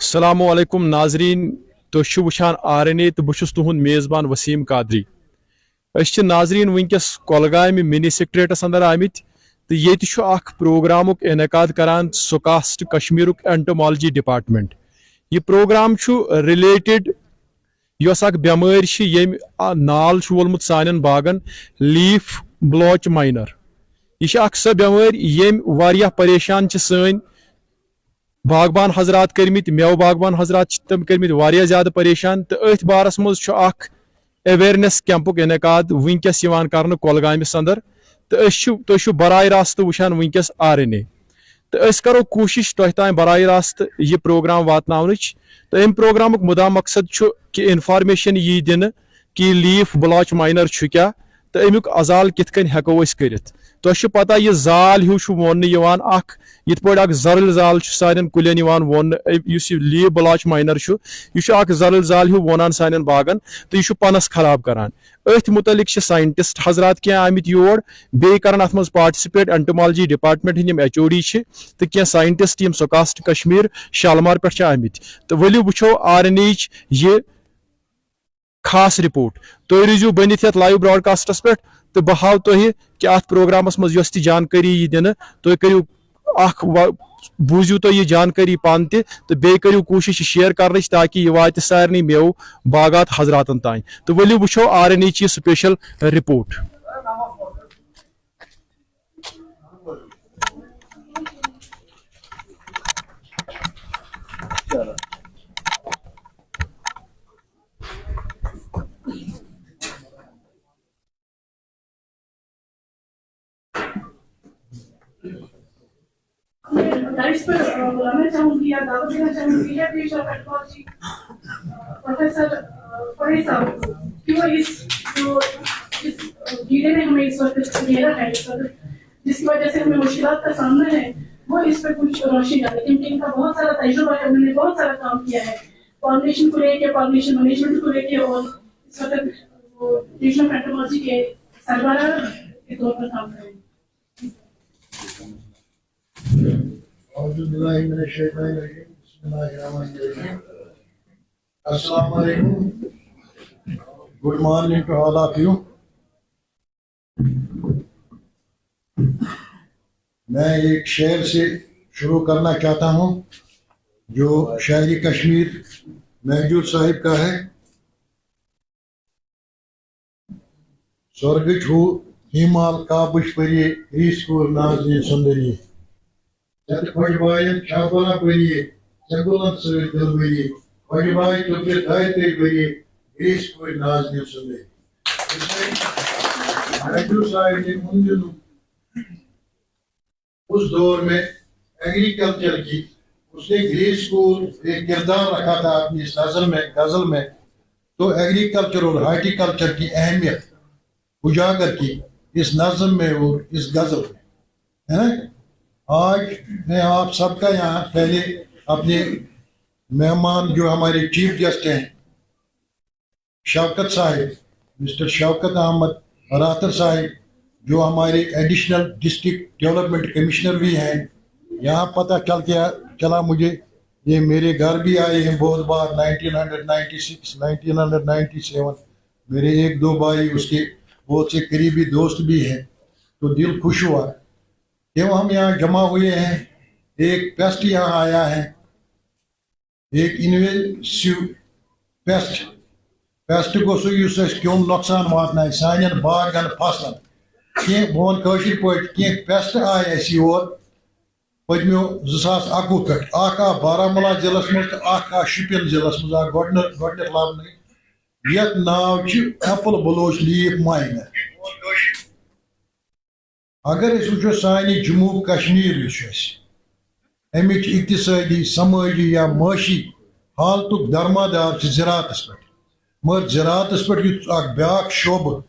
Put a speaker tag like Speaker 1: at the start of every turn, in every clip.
Speaker 1: السلام علیکم ناظرین تو وچھان آر این اے تو بہت تہد میزبان وسیم قادری اس ناظرین ونکس کولگامہ منی سیکٹریٹس اندر آمت تو یہ پروگرام انعقاد کران سکاسٹ کشمیر اینٹمالوجی ڈپارٹمنٹ یہ پروگرام رلیٹڈ یس بیمار یم نال وولمت سان باغن لیف بلوچ مائنر یہ سہ بیمار یم واریاہ پریشان سن باغبان حضرات کرمت میو باغبان حضرات تم کرمت واریاہ زیادہ پریشان تو ات بارس مز اویئرنیس کیمپک انعقاد ونکس کرنے کولگامس اندر تو تھی براہ راست وچان ونکس آر این اے تو کرو کوشش تہ تام براہ راست یہ پروگرام واتناونچ تو ام پروگرامک مدا مقصد کہ انفارمیشن یہ دن کہ لیف بلاچ مائنر کیا تو امیک ازال کت کن ہیکو اس کرت تہ پتہ یہ زال ہیو ون یت پہ زرل زال سان کلین ون اس لیف بلاچ مائنر یہ زرل زال ہیو ونان سان باغن تو یہ پنس خراب کران ات متعلق سائنٹسٹ حضرات کی آمت یور بی کران ات مز پارٹسپیٹ اینٹمالوجی ڈپارٹمنٹ ہند ایچ او ڈی تو کی سائنٹسٹ یم سکاسٹ کشمیر شالمار پہ آمت تو ولو وچھو آر این ایچ یہ خاص رپورٹ تھی روزو بنت یت لائیو براڈکاسٹس پہ تو بہ ہاو تہ کہ ات پروگرامس مز یس تہ جانکاری یہ دن تھی کرو بوزیو تو یہ جانکاری پان تو بی کرو کوشش شیئر کرنچ تاکہ یہ وات سارے میو باغات حضراتن تان تو ولو وچھو R N H special report
Speaker 2: اس پر بلانا چاہوں گی یا دعوت دینا چاہوں گی یا پروفیسر فریح صاحب کو کہ وہ اس جیلے میں ہمیں اس وقت میرا ہے اس وقت جس کی وجہ سے ہمیں مشکلات کا سامنا ہے وہ اس پر کچھ روشنی ڈالے کیونکہ ان کا بہت سارا تجربہ ہے انہوں نے بہت سارا کام کیا ہے پالینیشن کو لے کے پالینیشن مینجمنٹ کو لے کے اور اس وقت وہ ریجنل اینٹمالوجی کے سربراہ کے طور پر کام کریں
Speaker 3: اعوذ باللہ من الشیطان الرجیم بسم اللہ الرحمن الرحیم السلام علیکم good morning to all of you میں ایک شعر سے شروع کرنا چاہتا ہوں جو شاعری کشمیر محجور صاحب کا ہے سورگچ ہو ہیمال کابش پریے ریس کو نازنی سندری خوش باین چھاپانا پریے سنگولن سر دل بریے خوش بائی چوکے دھائے تے بریے ریس کو نازنی سندری محجور صاحب نے ان دنوں اس دور میں ایگریکلچر کی اس نے گریس کو ایک کردار رکھا تھا اپنی اس غزل میں تو ایگریکلچر اور ہارٹیکلچر کی اہمیت اجاگر کی اس نظم میں اور اس غزل میں ہے نا آج میں آپ سب کا یہاں پہلے اپنے مہمان جو ہمارے چیف گیسٹ ہیں شوکت صاحب مسٹر شوکت احمد راتر صاحب جو ہمارے ایڈیشنل ڈسٹرکٹ ڈیولپمنٹ کمشنر بھی ہیں یہاں پتہ چلا مجھے یہ میرے گھر بھی آئے ہیں بہت بار 1996 1997 میرے ایک دو بھائی اس کے بہت سے قریبی دوست بھی ہیں تو دل خوش ہوا کہ ہم یہاں جمع ہوئے ہیں ایک پیسٹ یہاں آیا ہے ایک انویسیو پیسٹ کو سو کیوں نقصان واتنا سانین باغن فصلن کی بہن قشر پہ کی پیسٹ آئے اس یور پتمو 2021 پہ اخ بارہمولہ ضلع مز تو شپین ضلع مز آ گۄڈنیٚتھ لبنہٕ یتھ ناو ایپل بلوچ لیف مائنر اگر اس وچھو سانہِ جموں کشمیر امچ اقتصادی سمٲجی یا معاشی حالتک درمادار زراعتس پہ مگر زراعتس پہ اخ بیاکھ شعبہ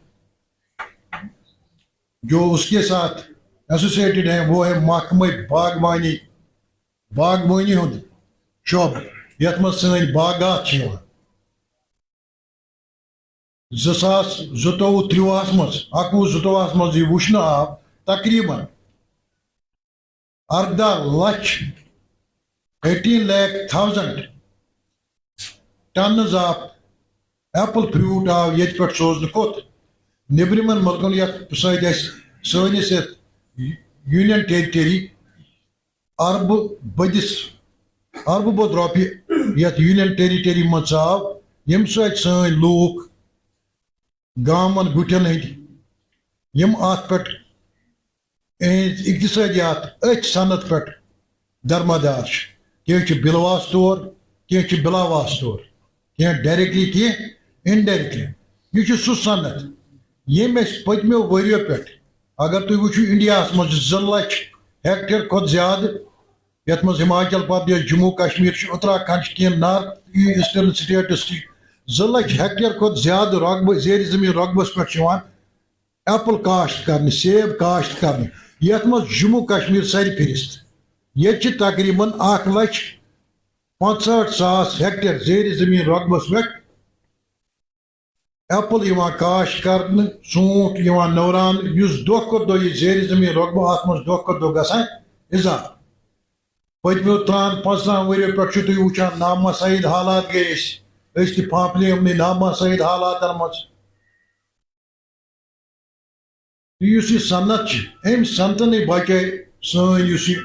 Speaker 3: جو اس کے ساتھ ایسوسیٹڈ ہیں وہ ہے محکمہ باغبانی ہند شعبہ یت مز سن باغات 2022-23 مز 21-22 مز یہ وچھنہٕ آو تقریباً 18 لچھ 18 lakh thousand tons of apple fruit آو ییٚتہِ پٮ۪ٹھ سوزنہٕ کھوٚت نیٚبرِمٮ۪ن مُلکن یتھ سۭتۍ اَسہِ سٲنِس یتھ یوٗنین ٹیرِٹری اربہٕ بوٚد رۄپیہِ یتھ یوٗنین ٹیرِٹری منٛز ژاو ییٚمہِ سۭتۍ سٲنۍ لوٗکھ گامن گُٹٮ۪ن ہٕنٛدۍ یِم اتھ پٮ۪ٹھ اِہٕنٛدۍ اقتصٲدِیات أتھۍ صنعت پٮ۪ٹھ درمدار چھِ کینٛہہ چھِ بِلواس طور کینٛہہ چھِ بِلاواس طور کینٛہہ ڈایریکٹلی کینٛہہ انڈایریکٹلی یہِ چھُ سُہ صنعت ییٚمۍ أسۍ پٔتمیو ؤرۍیو پٮ۪ٹھ اگر تُہۍ وٕچھِو انڈیاہس منٛز چھِ 2 لچھ ہیکٹر کھۄتہٕ زیادٕ یتھ منٛز ہماچل پردیش جموں کشمیر چھُ اتراکھنڈ چھِ کینٛہہ نارتھ ایٖسٹٔرن سٹیٹس چھِ 2 لچھ ہیکٹر کھۄتہٕ زیادٕ رۄقبہٕ زیر زٔمیٖن رۄقبس پٮ۪ٹھ چھِ یِوان ایپل کاشت کرنہٕ سیب کاشت کرنہٕ یتھ منٛز جموں کشمیر سرِ فہرست ییٚتہِ چھِ تقریٖباً 1,65,000 ہیکٹر زیر زٔمیٖن رۄقبس پٮ۪ٹھ ایپل یِوان کاشت کرنہٕ ژوٗنٛٹھ یِوان نوٚوراونہٕ یُس دۄہ کھۄتہٕ دۄہ یہِ زیر زٔمیٖن رۄقبہٕ اتھ منٛز دۄہ کھۄتہٕ دۄہ گژھان اضافہٕ پٔتمیو 13-15 ؤرۍیو پٮ۪ٹھ چھِو تُہۍ وٕچھان نامسعید حالات گٔے أسۍ تہِ پھانٛپلے یِمنٕے نامسعید حالاتن منٛز یُس یہِ صنعت چھِ أمۍ صنعتنٕے بچٲے سٲنۍ یُس یہِ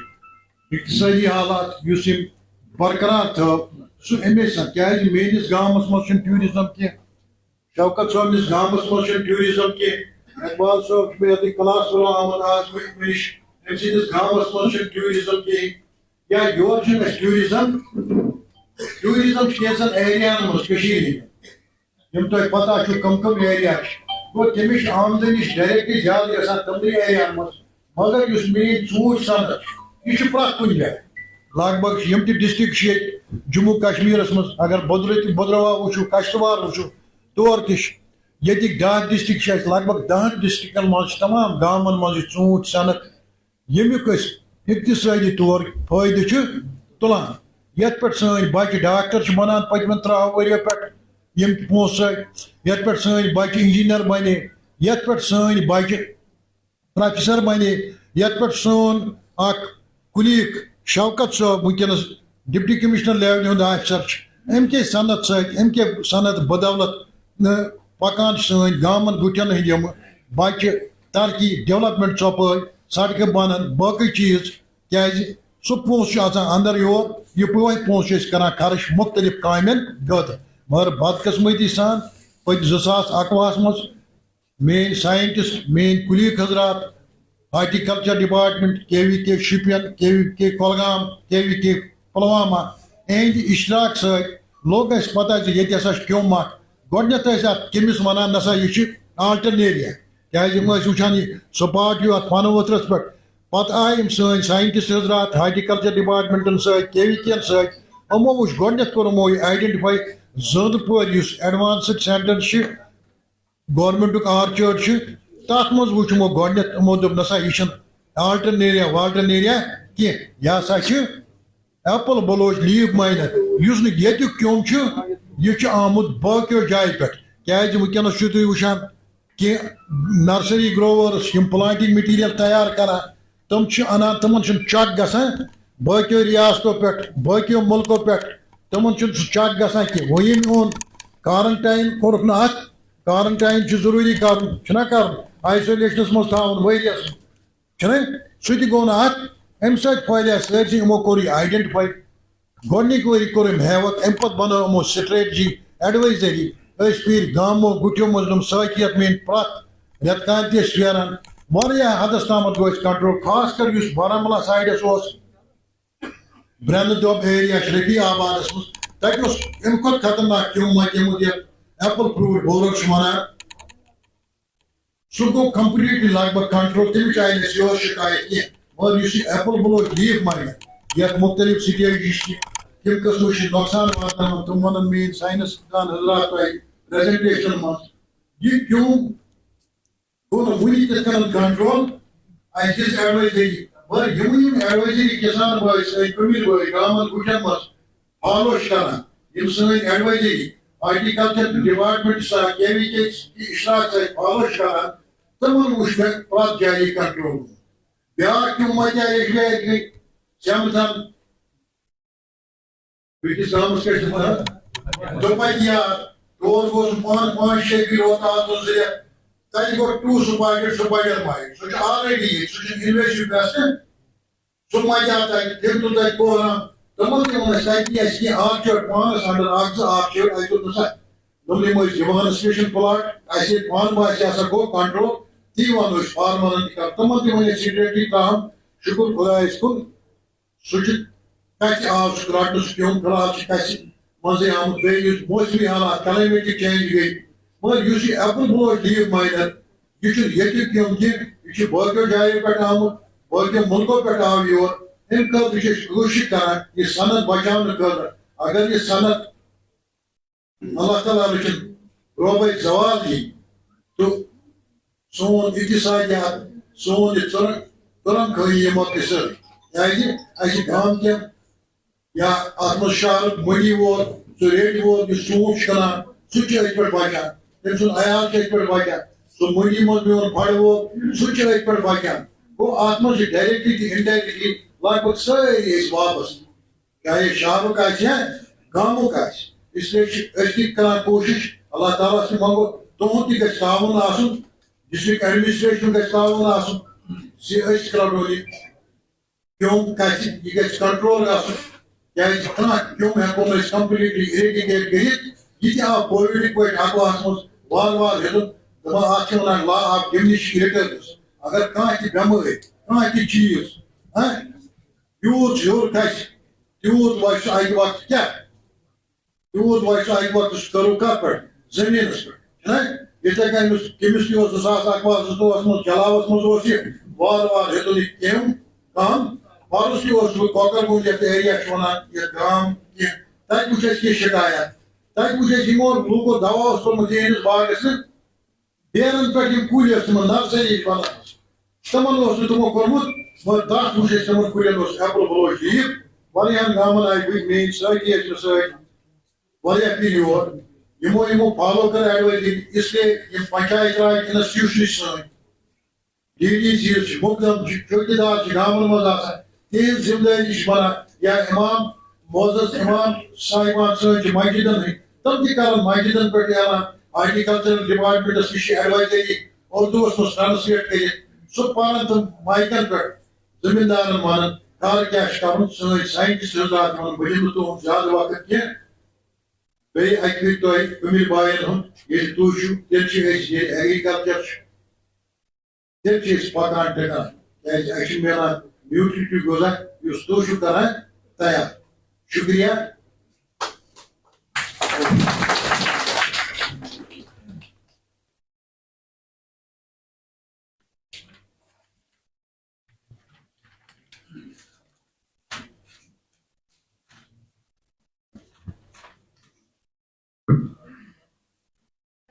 Speaker 3: اقتصٲدی حالات یُس یِم برقرار تھٲو سُہ اَمے سۭتۍ کیٛازِ میٲنِس گامس منٛز چھُنہٕ ٹیوٗرِزم کینٛہہ شوکت صٲبنِس گامس منٛز چھُنہٕ ٹیوٗرِزم کینٛہہ اقبال صٲب چھُ مےٚ ییٚتہِ کلاس آمُت آز مےٚ نِش أمۍ سٕنٛدِس گامس منٛز چھُنہٕ ٹیوٗرِزم کِہیٖنۍ یا یور چھُنہٕ اَسہِ ٹیوٗرِزم چھُ کینٛژن ایریاہن منٛز کٔشیٖرِ ہِنٛدٮ۪ن یِم تۄہہِ پتہ چھُ کم ایریا چھِ گوٚو تٔمِس چھِ آمدنی چھِ ڈایریکٹلی زیادٕ گژھان تِمنٕے ایریاہن منٛز مگر یُس میٲنۍ ژوٗنٛٹھۍ صنعت چھُ یہِ چھُ پرٛٮ۪تھ کُنہِ جایہِ لگ بگ چھِ یِم تہِ ڈسٹرک چھِ ییٚتہِ جموں کشمیٖرس منٛز اگر بٔدرٕوا وٕچھو کشتوار وٕچھو تور تہِ چھِ ییٚتِکۍ 10 ڈسٹرک چھِ اَسہِ لگ بگ 10 ڈسٹرکن منٛز چھِ تمام گامن منٛز یہِ ژوٗنٛٹھۍ صنعت ییٚمیُک أسۍ اقتصٲدی طور فٲیدٕ چھِ تُلان یتھ پٮ۪ٹھ سٲنۍ بچہِ ڈاکٹر چھِ بنان پٔتمٮ۪ن 3 ؤرۍیو پٮ۪ٹھ یِم پونٛسہٕ سۭتۍ یتھ پٮ۪ٹھ سٲنۍ بچہِ انجیٖنر بنے یتھ پٮ۪ٹھ سٲنۍ بچہِ پروفیسر بنے یتھ پٮ۪ٹھ سون اکھ کُلیٖگ شوکت صٲب وٕنکیٚنس ڈپٹی کمشنر لیولہِ ہُنٛد آفیسر چھُ امہِ کے صنعت سۭتۍ امہِ کے صنعت بدولت پکان چھِ سٲنۍ گامن گُٹٮ۪ن ہٕنٛدۍ یِم بچہِ ترقی ڈیولپمنٹ ژۄپٲرۍ سڑکہٕ بنان باقٕے چیٖز کیٛازِ سُہ پونٛسہٕ چھُ آسان اندر یور یہِ پونٛسہٕ چھِ أسۍ کران خرٕچ مختلف کامٮ۪ن خٲطرٕ مگر بدقسمتی سان پٔتۍ 2021 منٛز میٲنۍ ساینٹسٹ میٲنۍ کُلیٖگ حضرات horticulture department KVK Shopian KVK Kulgam KVK Pulwama اِہِنٛدِ اِشتراک سۭتۍ لوٚگ اَسہِ پتہ زِ ییٚتہِ ہسا چھُ کیوٚم اکھ گۄڈٕنٮ۪تھ ٲسۍ اتھ کٔمِس ونان نسا یہِ چھِ آلٹرنیریا کیٛازِ یِم ٲسۍ وٕچھان یہِ سپاٹ ہیوٗ اتھ پنہٕ ؤتھرس پٮ۪ٹھ پتہٕ آیہِ یِم سٲنۍ ساینٹسٹ حضرات ہارٹیکلچر ڈپارٹمنٹن سۭتۍ KVK ین سۭتۍ یِمو وٕچھ گۄڈٕنٮ۪تھ کوٚر یِمو یہِ آیڈینٹِفاے زٔنٛد پورِ یُس ایڈوانسٕڈ سینٹر چھِ گورمنٹُک آرچٲرڈ چھُ تتھ منٛز وٕچھ یِمو گۄڈٕنٮ۪تھ یِمو دوٚپ نسا یہِ چھُنہٕ آلٹرنیریا والٹرنیریا کینٛہہ یہِ ہسا چھِ ایپل بلوچ لیٖف ماینر یُس نہٕ ییٚتیُک کیوٚم چھُ یہِ چھُ آمُت باقیو جایہِ پٮ۪ٹھ کیٛازِ وٕنکیٚنس چھُو تُہۍ وٕچھان کینٛہہ نرسری گروورٕس یِم پلانٹنگ میٹیٖریل تیار کران تِم چھِ انان تِمن چھُنہٕ چک گژھان باقیو ریاستو پٮ۪ٹھ باقیو مُلکو پٮ۪ٹھ تِمن چھُنہٕ سُہ چک گژھان کینٛہہ وۄنۍ ییٚمۍ اوٚن کارنٹاین کوٚرُکھ نہٕ اتھ کارنٹاین چھُ ضروٗری کرُن چھُنہ کرُن آیسولیشنس منٛز تھاوُن ؤریس چھُنہ سُہ تہِ گوٚو نہٕ اتھ امہِ سۭتۍ پھٲلے سٲرسٕے یِمو کوٚر یہِ آیڈینٹِفاے گۄڈنِکۍ ؤری کوٚر أمۍ ہیوت امہِ پتہٕ بنٲو یِمو سٹریٹجی ایڈوایزری أسۍ پھیٖرۍ گامو گُٹیو منٛز یِم سٲقیت میٲنۍ پرٛٮ۪تھ رٮ۪تہٕ کالہِ تہِ ٲسۍ پھیران واریاہ حدس تامتھ گوٚو اَسہِ کنٹرول خاص کر یُس بارہمولہ سایڈس اوس برٛنہٕ دوٚب ایریا چھِ رفیع آبادس منٛز تتہِ اوس امہِ کھۄتہٕ خطرناک کیوٚم مچیومُت یتھ ایپل فروٗٹ بورر چھِ ونان سُہ گوٚو کمپلیٹلی لگ بگ کنٹرول تمِچ آیہِ نہٕ اَسہِ یور شکایت کینٛہہ مگر یُس یہِ ایپل بلوچ لیٖف ماینر یتھ مختلف سٹیجز چھِ تِم قٕسمٕچ چھِ نۄقصان واتناوان تِم ونن میٲنۍ ساینس دان حضرات تۄہہِ پریزنٹیشن منٛز یہِ کیوٚم گوٚو نہٕ وُنہِ تِتھ کٔنۍ کنٹرول اَسہِ دِژ ایڈوایزری مگر یِم ایڈوایزری کسان بٲے سٲنۍ قٔمیٖر بٲے گامن گُٹٮ۪ن منٛز فالو چھِ کران یِم سٲنۍ ایڈوایزری ہارٹیکلچر ڈپارٹمنٹ KVK اِشراق سۭتۍ فالو چھِ کران تِمن وٕچھ مےٚ پرٛٮ۪تھ جایہِ کنٹرول بیاکھ کیوٚم مچاے یجبیارِ گٔے سیمتھن بیٚکِس گامس کیٛاہ چھِ ونان Dupagia, those goes 1.6 kilometers. That you got two spider miles. So already such an invasive so my job that give to that program. The money on the site, yes, the archer, one under archer, I could say. Nobody was given a special plot. I said, one by Sasako control. The one was farmer and the Katamati when a secretary come, Shukul Pula school. Such a patch of Scratus, Young Class, Patch, Maziam, values, mostly on a calamity change. Well, you see, Apple Boy, leave minor. You should get it, young kid. You should work your diet, work your Mulko Patav, your income, which is Gushika, is son of Bajan the brother. Again, his son of Allah Tala, which is Robert Zawadi, to soon it is I soon the Turan Koyam of the sir. I see Gamkin, Ya Atmoshar, Mudi War, so Red War, the Soon Shana, such a Bajan. Then so I asked a Bajan. So Mudi must be on Padavo, such a Bajan. Go Atmos directly, indirectly, like what say is Wabas. Kaya Shabu Kajan, Gamu Kaj. Is Esti Kala Koshish, Allah Tala Simango, don't think a Stavan Asum, district administration gets Stavan Asum, see Est Kradoli, Yom Kachi, he gets control Asum. There is not, Yom Hakoma is completely irritated. These are political Aquasmos, War, the action and law of diminished irritators. Other can't memory, can't cheese. Use your cash, use what I got cap. Use what I got to Skuru Copper, Zeminister. If the kind of chemistry was the Sasa was the Osmos, Jalavas Mososi, War, Hillary came, come, Policy was to Cocker at the area, Shona, Yagam, that which is Kishaya. That which is more Lugo Davos from the English Bargason. There and Petty Kulias, not saying it. Someone was to Mokormut, but that which is someone was Apple below sheep. Varian Gaman, I will mean 30 exercise. Varia period. You follow the advice is in Panchayat institution. DDC, Mukam, Chukida, Chigaman Mazasa, Hill Zimla Ishmana, Ya Imam, Moses Imam, Saiman Search, Majidan, Tamtikal, Majidan Patiala, Agricultural Department of Species Advisory, all those was translated. So Parantham, Michael, Zemindar and Manan, Karakash Karan, so scientists are that one, Bujimutu, Zadawaka, very accurate toy, Umi Bayan, is Tushu, Delchi, agriculture. Delchi is Pakan Tena, as Ashimana, beauty to Goza, use Tushu Kara, Taya. Shukriya.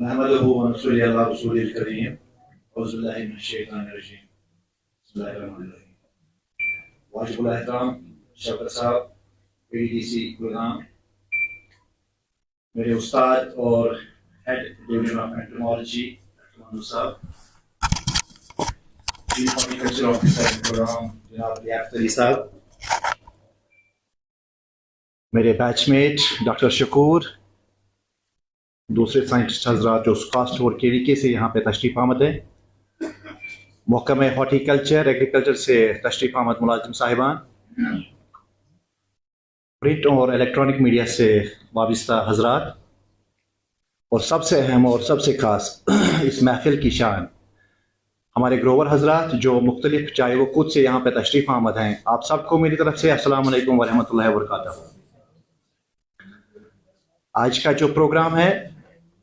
Speaker 4: نحمده ونصلي على رسوله الكريم أعوذ بالله من الشيطان الرجيم بسم الله الرحمن الرحيم واجب الاحترام شوکت صاحب PDDC گلگام میرے استاد اور ہیڈ ڈویژن آف انٹرمالوجی منو صاحب چیف ہارٹیکلچر آفیسر گلگام جناب لیاقت علی صاحب میرے بیچ میٹ ڈاکٹر شکور دوسرے سائنٹسٹ حضرات جو کاسٹ اور کیریکے سے یہاں پہ تشریف آمد ہے محکمہ ہارٹیکلچر ایگریکلچر سے تشریف آمد ملازم صاحبان پرنٹ اور الیکٹرانک میڈیا سے وابستہ حضرات اور سب سے اہم اور سب سے خاص اس محفل کی شان ہمارے گروور حضرات جو مختلف چاہے وہ خود سے یہاں پہ تشریف آمد ہیں آپ سب کو میری طرف سے السلام علیکم ورحمۃ اللہ وبرکاتہ۔ آج کا جو پروگرام ہے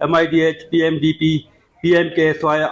Speaker 5: MIDH, PMDP, PMKSY,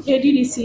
Speaker 2: ADDC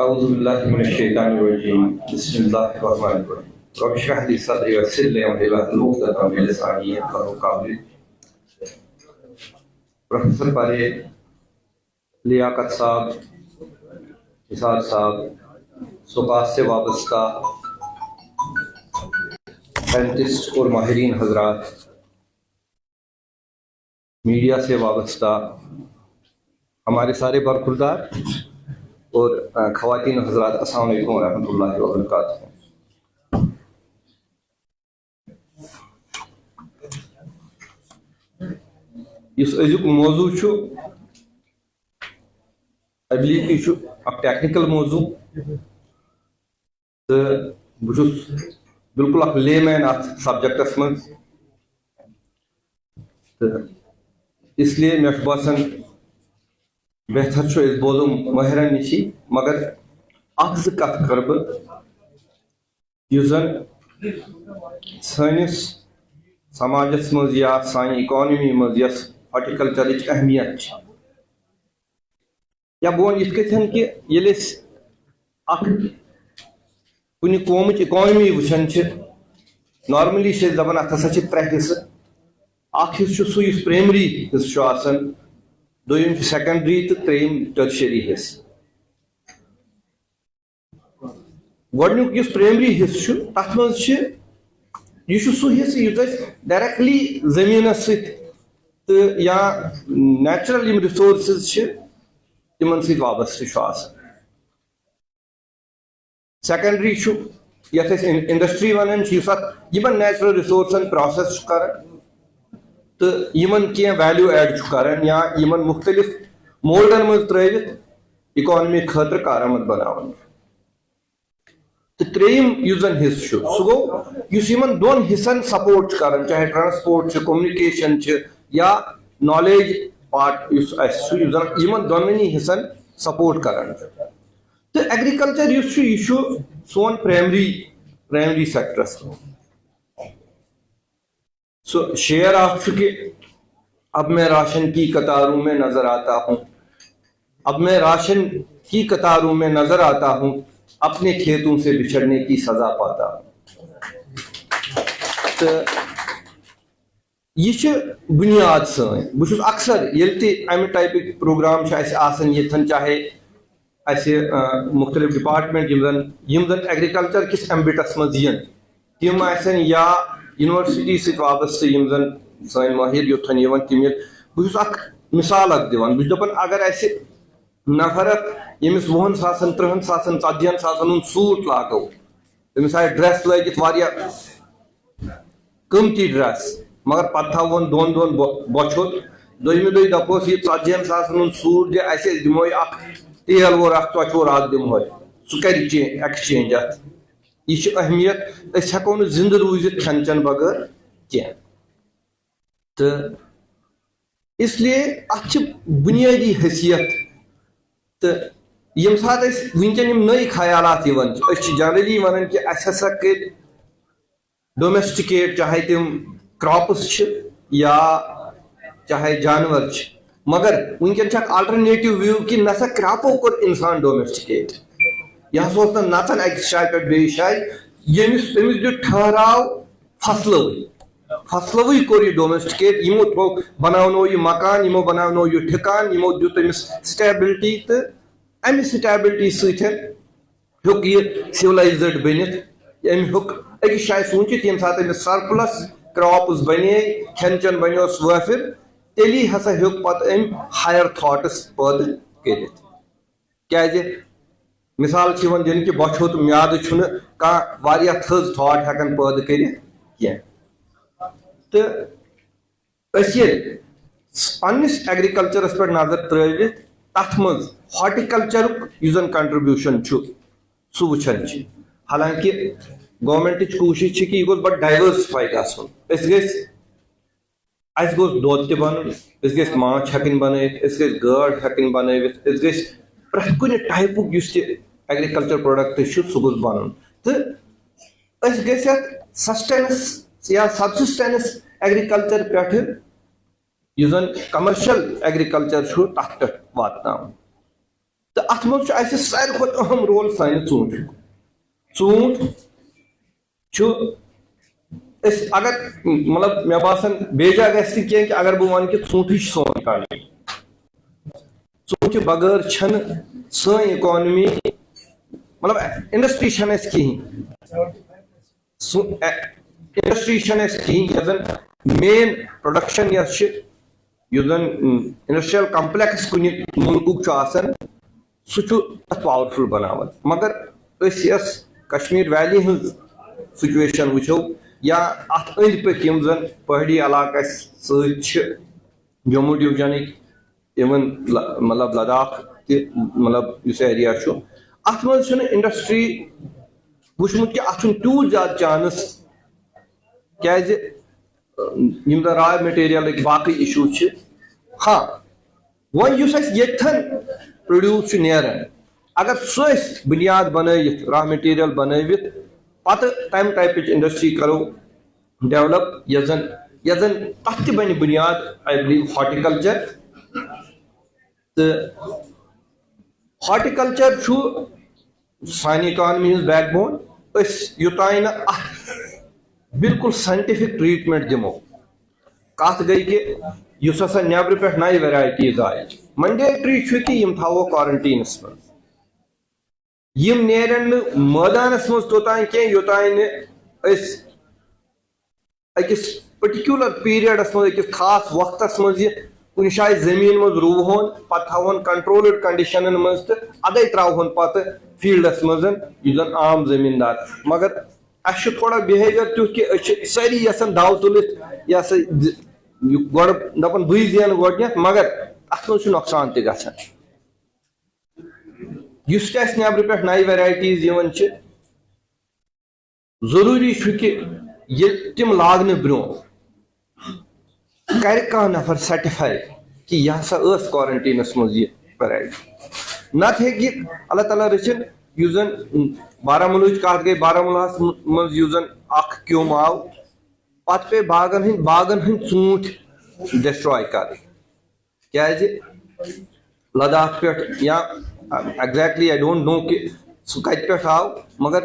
Speaker 6: أعوذ بالله من الشيطان الرجيم بسم الله الرحمن الرحيم رب اشرح لي صدري ويسر لي أمري واحلل عقدة من لساني يفقهوا قولي. پروفیسر پارے لیاقت صاحب, نثار صاحب, سوقات سے وابستہ سائنٹسٹ اور ماہرین حضرات, میڈیا سے وابستہ ہمارے سارے برخوردار اور خواتین و حضرات, السلام علیکم ورحمۃ اللہ وبرکاتہ. اس ازیک موضوع ابلیو اک ٹیکنیکل موضوع تو بہت بالکل اک لے مین ات سبجیکٹس من, اس لیے مے باسان بہتر اس بوزو ماہرن نشی, مگر اخ ز کت کر زن سانس سماجس مز یا سانہ اکانمی مز یس ہارٹیکلچرچ اہمیت, یا بہ ون یھ کہ یل کن قومچ اکانمی وچان نارملی دپان ات ہسا ترے حصہ. اخ حصہ سہ اس پرائمری حصہ آسان, دویم سیکنڈری تو تریم ٹرشری حصہ. گۄڈنیُک یُس پرائمری حصہ چھُ تتھ منٛز یہ سہ حصہ یُس ڈائریکٹلی زمینس ست یا نیچرل یم ریسورسز تمن ست وابستہ چھُ آسان. سیکنڈری یتھ انڈسٹری ونان یس اتھ نیچرل ریسورسن پروسیس کران تو یمن کی ویلیو ایڈ کران یا یمن مختلف مولڈن مز ترٲوِتھ اکانمی خاطر کارآمد بناوان. تو تریم یُس زن حصہ سہ گو یس یمن دون حصن سپورٹ کران, چاہے ٹرانسپورٹ کومنیکیشن یا نالیج پارٹ یس زن یمن دونونی حصن سپورٹ کران. تو ایگریکلچر یس یہ سون پرائمری سیکٹرس سو شعر اخ کہ اب میں راشن کی قطاروں میں نظر آتا ہوں, اب میں راشن کی قطاروں میں نظر آتا ہوں, اپنے کھیتوں سے بچھڑنے کی سزا پاتا ہوں. تو یہ بنیاد سن بہت اکثر یل تہ امہ ٹائپک پروگرام آسان یتھن, چاہے اسہ مختلف ڈپارٹمنٹ یم زن ایگریکلچر کس ایمبٹس مز ین تم آسن یا یونیورسٹی ست وابستہ یم زن سن ماہر یوتھن یوان تم بہت اخ مثال اخ دِوان. بہٕ چھُس دپان اگر اسہ نفر یمس 20 ساسن 30 ساسن 40 ساسن ہُنٛد سوٗٹ لاگو, تٔمِس آسہِ ڈرٛیس لٲگِتھ واریاہ قۭمتی ڈرٛیس, مگر پتہٕ تھاوون دۄن بۄچھِ ہوٚت, دوٚیمہِ دۄہہِ دپوس یہ 40 ساسن ہُنٛد سوٗٹ دِ اسہِ, أسۍ دِموے اکھ تیل وول اکھ ژۄچہِ وول اکھ دِمہوے, سُہ کرِ ایکسچینج اتھ. یہ چھِ اہمیت, أسۍ ہٮ۪کو نہٕ زنٛدٕ روٗزِتھ کھٮ۪ن چٮ۪ن بغٲر کینٛہہ. تہٕ اس لیے اتھ چھِ بُنیٲدی حیثیت. تہٕ یم سات ونکین یم نئی خیالات جنرلی ونان کہ اس ہسا کر ڈومیسٹکیٹ, چاہے تم کراپس یا چاہے جانور, مگر ونکین آلٹرنیٹو ویو کہ نسا کراپو کور انسان ڈومیسٹکیٹ, یہ ہسا نژان اکس جائے پہ بیس جائے, یمس تمس دیت ٹھہراو فصلوی کور یہ ڈومیسٹکیٹ, یمو تھو بناونو یہ مکان, یمو بناونو یہ ٹھکان, یمو دیت تمس سٹیبلٹی, تو امہ سٹیبلٹی ست ہیوک یہ سولائزڈ بنت. ام ہیوک اکس جائے سوچت یم سات امس سرپلس کراپس بنے, کھین چین بنوس وافر, تیلی ہسا ہیوک پتہ ام ہائر تھاٹس پٲدٕ کٔرِتھ. کیازِ مثال چھ دن کہ بۄچھِ ہوٚت میادٕ چھُنہٕ کانٛہہ واریاہ تھٔز تھاٹ ہٮ۪کان پٲدٕ کٔرِتھ کینٛہہ. تہٕ أسۍ ییٚلہِ پننس ایگریکلچرس پٮ۪ٹھ نظر ترٲوِتھ تتھ منٛز ہارٹیکلچرُک یُس زن کنٹربیوشن چھُ سُہ وٕچھان چھِ. حالانکہ گورمنٹٕچ کوٗشش چھِ کہ یہِ گوٚژھ بڑٕ ڈایورسفاے گژھُن. اَسہِ گوٚژھ دۄد تہِ بنُن, أسۍ گٔژھۍ ماچھ ہٮ۪کٕنۍ بنٲوِتھ, أسۍ گٔژھۍ گاڈ ہٮ۪کٕنۍ بنٲوِتھ, أسۍ گٔژھۍ پرٛٮ۪تھ کُنہِ ٹایپُک یُس تہِ ایگریکلچر پروڈکٹ چھُ سُہ گوٚژھ بنُن. تہٕ أسۍ گٔژھۍ اتھ سسٹینس یا سبسسٹینس ایگریکلچر پٮ۪ٹھٕ یُس زن کمرشل ایگریکلچر چھُ تتھ پٮ۪ٹھ واتناوُن. تو ات مز ساروی کھت اہم رول سانہ ژوٗنٛٹھ اگر مطلب مے باسان بیجا گژھِ نہٕ کینٛہہ کہ اگر بہٕ وَنہٕ کہ ژوٗنٛٹھٕے چھُ سون اِکانمی ژوٗنٛٹھِ بغٲر چھنہٕ سٲنۍ اِکانمی مطلب انڈسٹری چھنہٕ اَسہِ کِہیٖنۍ انڈسٹری چھنہٕ اَسہِ کِہیٖنۍ یۄس زن مین پروڈکشن یۄس چھِ یُس زن انڈسٹریل کمپلیکس کُنہِ مُلکُک چھُ آسان سُہ چھُ تتھ پاورفُل بناوان مگر أسۍ یۄس کشمیٖر ویلی ہٕنٛز سچویشن وٕچھو یا اتھ أنٛدۍ پٔکۍ یِم زن پہٲڑی علاقہٕ اَسہِ سۭتۍ چھِ جموں ڈوجنٕکۍ اِوٕن مطلب لداخ تہِ مطلب یُس ایریا چھُ اتھ منٛز چھُنہٕ انڈسٹری وٕچھمُت کہِ اتھ چھُنہٕ تیوٗت زیادٕ چانس کیازِ یِم زن را میٹیریلٕکۍ باقٕے اِشوٗ چھِ ہاں وۄنۍ یُس اَسہِ ییٚتھن پروڈیوٗس چھُ نیران اگر سُہ أسۍ بُنیاد بنٲوِتھ را میٹیریل بنٲوِتھ پتہٕ تمہِ ٹایپٕچ انڈسٹری کرو ڈیولپ یۄس زن تتھ تہِ بنہِ بُنیاد آی بلیو ہارٹیکلچر تہٕ ہارٹیکلچر چھُ سانہِ اِکانمی ہٕنٛز بیک بون أسۍ یوٚتانۍ نہٕ اتھ بالکل ساینٹفک ٹریٹمنٹ دِمو کتھ گٔے کہِ یُس ہسا نیبرٕ پٮ۪ٹھ نَیہِ ویرایٹیٖز آیہِ منڈیٹری چھُ کہِ یِم تھاوو کورنٹیٖنس منٛز یِم نیرن نہٕ مٲدانس منٛز توٚتانۍ کینٛہہ یوٚتانۍ نہٕ أسۍ أکِس پٔٹِکیوٗلر پیٖریڈس منٛز أکِس خاص وقتس منٛز یہِ کُنہِ جایہِ زٔمیٖن منٛز رُوہون پتہٕ تھاوہون کنٹرولڈ کنڈِشنن منٛز تہٕ ادے تراوہون پتہٕ فیٖلڈس منٛز یُس زن عام زٔمیٖندار مگر اسہِ چھُ تھوڑا بِہیویر تیُتھ کہِ أسۍ چھِ سٲری یژھان دو تُلِتھ یہِ ہسا گۄڈٕ دپان بٕے زینہٕ گۄڈنیتھ مگر اتھ منٛز چھُ نۄقصان تہِ گژھان یُس تہِ اَسہِ نیبرٕ پٮ۪ٹھ نَیہِ ویرایٹیٖز یِوان چھِ ضروٗری چھُ کہِ ییٚلہِ تِم لاگنہٕ برٛونٛہہ کرِ کانٛہہ نفر سیٹِفاے کہِ یہِ ہسا ٲس کورنٹیٖنس منٛز یہِ ویرایٹی نتہٕ ہیٚکہِ یہِ اللہ تعالیٰ رٔچھِنۍ یُس زن بارہمولہٕچ کتھ گٔے بارہمولہس منٛز یُس زن اکھ کیوٚم آو پتہٕ پیٚیہِ باغن ہٕنٛدۍ ژوٗنٛٹھۍ ڈسٹراے کرٕنۍ کیازِ لداخ پٮ۪ٹھ یا ایگزیکٹلی آی ڈونٹ نو کہِ سُہ کتہِ پٮ۪ٹھ آو مگر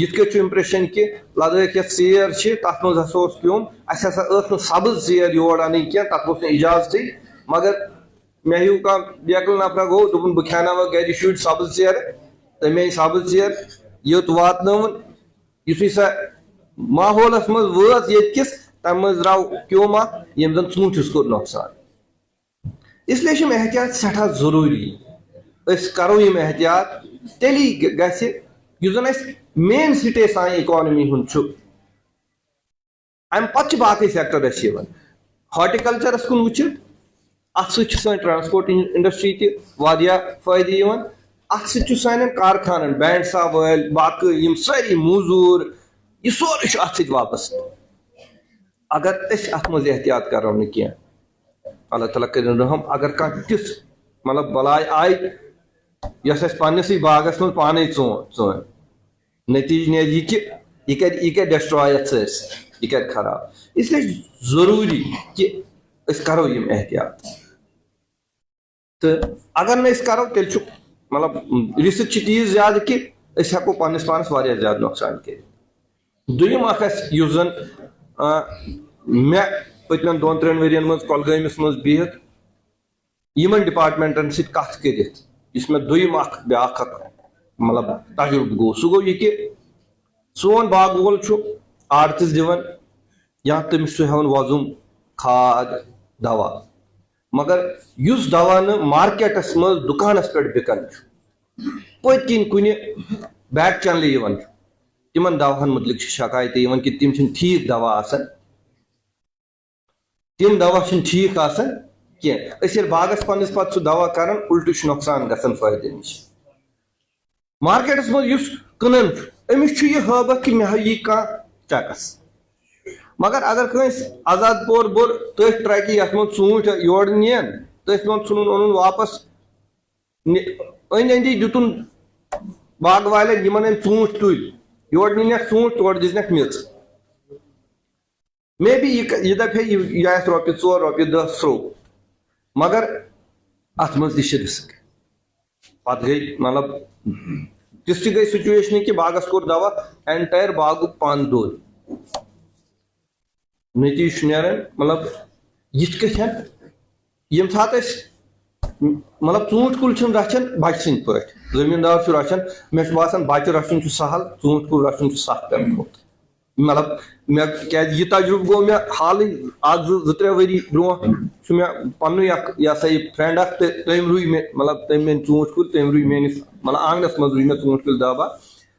Speaker 6: یِتھ کٲٹھۍ چھُ اِمپریشن کہِ لدٲخ یۄس سیر چھِ تتھ منٛز ہسا اوس کیوٚم اسہِ ہسا ٲس نہٕ سبٕز سیر یور انٕنۍ کینٛہہ تتھ اوس نہٕ اِجازتٕے مگر مےٚ ہیوٗ کانٛہہ بیکٕل نفرا گوٚو دوٚپُن بہٕ کھٮ۪ناوکھ گرِ شُرۍ سبٕز ژیرٕ تٔمۍ أنۍ سبٕز ژیر یوٚت واتنٲوٕن یُتھُے سۄ ماحولس منٛز وٲژ ییٚتہِ کِس تمہِ منٛز درٛاو کیوٚم اکھ ییٚمۍ زن ژوٗنٛٹھِس کوٚر نۄقصان اسلیے چھِ یِم احتیاط سٮ۪ٹھاہ ضروٗری أسۍ کرو یِم احتیاط تیٚلی گژھِ یُس زن اسہِ مین سِٹے سانہِ اِکانمی ہُنٛد چھُ امہِ پتہٕ چھِ باقٕے سیکٹر اسہِ یِوان ہارٹیکلچرس کُن وٕچھِتھ اتھ سۭتۍ چھِ سٲنۍ ٹرانسپورٹ انڈسٹری تہِ واریاہ فٲیدٕ یِوان اتھ سۭتۍ چھُ سانٮ۪ن کارخانن بینڈسا وٲلۍ باقٕے یِم سٲری موزوٗر یہِ سورُے چھُ اتھ سۭتۍ وابستہٕ اگر أسۍ اتھ منٛز احتیاط کرو نہٕ کینٛہہ اللہ تعالیٰ کٔرِنۍ رحم اگر کانٛہہ تِژھ مطلب بلاے آیہِ یۄس اَسہِ پننسٕے باغس منٛز پانے ژٲنۍ نتیٖجہٕ نیرِ یہِ کہِ یہِ کرِ ڈسٹراے یتھ سٲرسٕے یہِ کرِ خراب اس لیے ضروٗری کہِ أسۍ کرو یِم احتیاط تہٕ اگر نہٕ أسۍ کرو تیٚلہِ چھُ مطلب رِسک چھِ تیٖژ زیادٕ کہِ أسۍ ہٮ۪کو پننِس پانس واریاہ زیادٕ نۄقصان کٔرِتھ دوٚیِم اکھ اَسہِ یُس زن مےٚ پٔتمٮ۪ن 2-3 ؤرین منٛز کۄلگٲمِس منٛز بِہِتھ یِمن ڈپارٹمنٹن سۭتۍ کتھ کٔرِتھ یُس مےٚ دوٚیِم اکھ بیاکھ اکھ مطلب تجرُبہٕ گوٚو سُہ گوٚو یہِ کہِ سون باغہٕ وول چھُ آڑژِس دِوان یا تٔمِس چھُ ہٮ۪وان وۄزُم کھاد دوا مگر یُس دوا نہٕ مارکیٹس منٛز دُکانس پٮ۪ٹھ بِکان چھُ پٔتۍ کِنۍ کُنہِ بیک چنلہِ یِوان چھُ تِمن دواہن مُتعلق چھِ شکایتہٕ یِوان کہِ تِم چھِنہٕ ٹھیٖک دوا آسان تِم دوا چھِنہٕ ٹھیٖک آسان کینٛہہ أسۍ ییٚلہِ باغس پننس پتہٕ سُہ دوا کران اُلٹہٕ چھُ نۄقصان گژھان فٲیدٕ نِش مارکیٹس منٛز یُس کٕنان چھُ أمِس چھُ یہِ ہٲبتھ کہِ مےٚ ہا یی کانٛہہ ٹیکٕس مگر اگر کٲنٛسہِ آزاد پور بوٚر تٔتھۍ ٹرٛیکہِ یتھ منٛز ژوٗنٛٹھۍ یورٕ نِین تٔتھۍ منٛز ژھُنُن اوٚنُن واپس أنٛدۍ أنٛدی دِتُن باغہٕ والٮ۪ن یِمن أمۍ ژوٗنٛٹھۍ تُلۍ یورٕ نِنٮ۪کھ ژوٗنٛٹھۍ تورٕ دِژنکھ میٚژ مے بی یہِ دپہِ ہے یہِ آسہِ رۄپیہِ 4 رۄپیہِ 10 سرٛوگ مگر اتھ منٛز تہِ چھِ رِسک پتہ گئی مطلب تِژھ تہِ گئی سچویشن کہ باغس کوٚر دوا اینٹائر باغُک پن دود نتیجہ چھُ نیران مطلب یِتھ کٔٹھۍ ییٚمہِ ساتہٕ أسۍ مطلب ژوٗنٛٹھۍ کُل چھِنہٕ رچھان بچہِ سٕنٛدۍ پٲٹھۍ زٔمیٖندار چھُ رچھان مےٚ چھُ باسان بچہِ رچھُن چھُ سہل ژوٗنٛٹھۍ کُل رچھُن چھُ سخ تمہِ کھۄتہٕ مطلب مےٚ کیٛازِ یہِ تجربہٕ گوٚو مےٚ حالٕے اکھ زٕ ترٛےٚ ؤری برونٛہہ چھُ مےٚ پننُے اکھ یہِ ہسا یہِ فرینڈ اکھ تہٕ تٔمۍ روٗے مےٚ مطلب تٔمۍ أنۍ ژوٗنٛٹھۍ کُلۍ تٔمۍ روٗے میٲنِس مطلب آنگنس منٛز روٗے مےٚ ژوٗنٛٹھۍ کُلۍ دہ باہ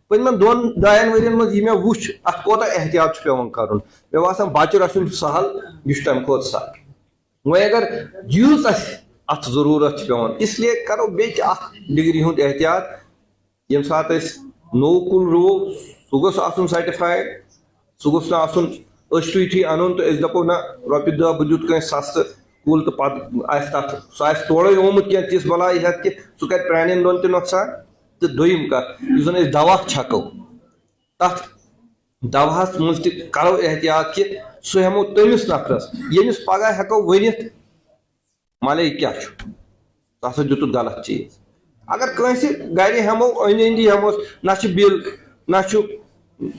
Speaker 6: پٔتمٮ۪ن 2-3 ؤرین منٛز یہِ مےٚ وُچھ اتھ کوتاہ احتیاط چھُ پیٚوان کرُن مےٚ باسان بچہِ رچھُن چھُ سہل یہِ چھُ تمہِ کھۄتہٕ سخ وۄنۍ اگر ییٖژ اسہِ اتھ ضروٗرت چھِ پیٚوان اس لیے کرو بیٚیہِ تہِ اکھ ڈگری ہُنٛد احتیاط ییٚمہِ ساتہٕ أسۍ نوٚو کُل رُوو سُہ گوٚژھ آسُن سرٹِفایڈ سُہ گوٚژھ نہٕ آسُن أسۍ تُہۍ اَنُن تہٕ أسۍ دپو نہ رۄپیہِ دہ بہٕ دِیُت کٲنٛسہِ سستہٕ کُل تہٕ پتہٕ آسہِ تتھ سُہ آسہِ تورے آمُت کینٛہہ تِژھ بلاے ہٮ۪تھ کہِ سُہ کرِ پرانٮ۪ن دۄن تہِ نۄقصان تہٕ دوٚیِم کتھ یُس زن أسۍ دوا چھکو تتھ دوہس منٛز تہِ کرو احتیاط کہِ سُہ ہٮ۪مو تٔمِس نفرس ییٚمِس پگہہ ہٮ۪کو ؤنِتھ ملے کیٛاہ چھُ ژٕ ہسا دِتُتھ غلط چیٖز اگر کٲنٛسہِ گرِ ہٮ۪مو أنٛدۍ أنٛدی ہٮ۪موس نہ چھِ بِل نہ چھُ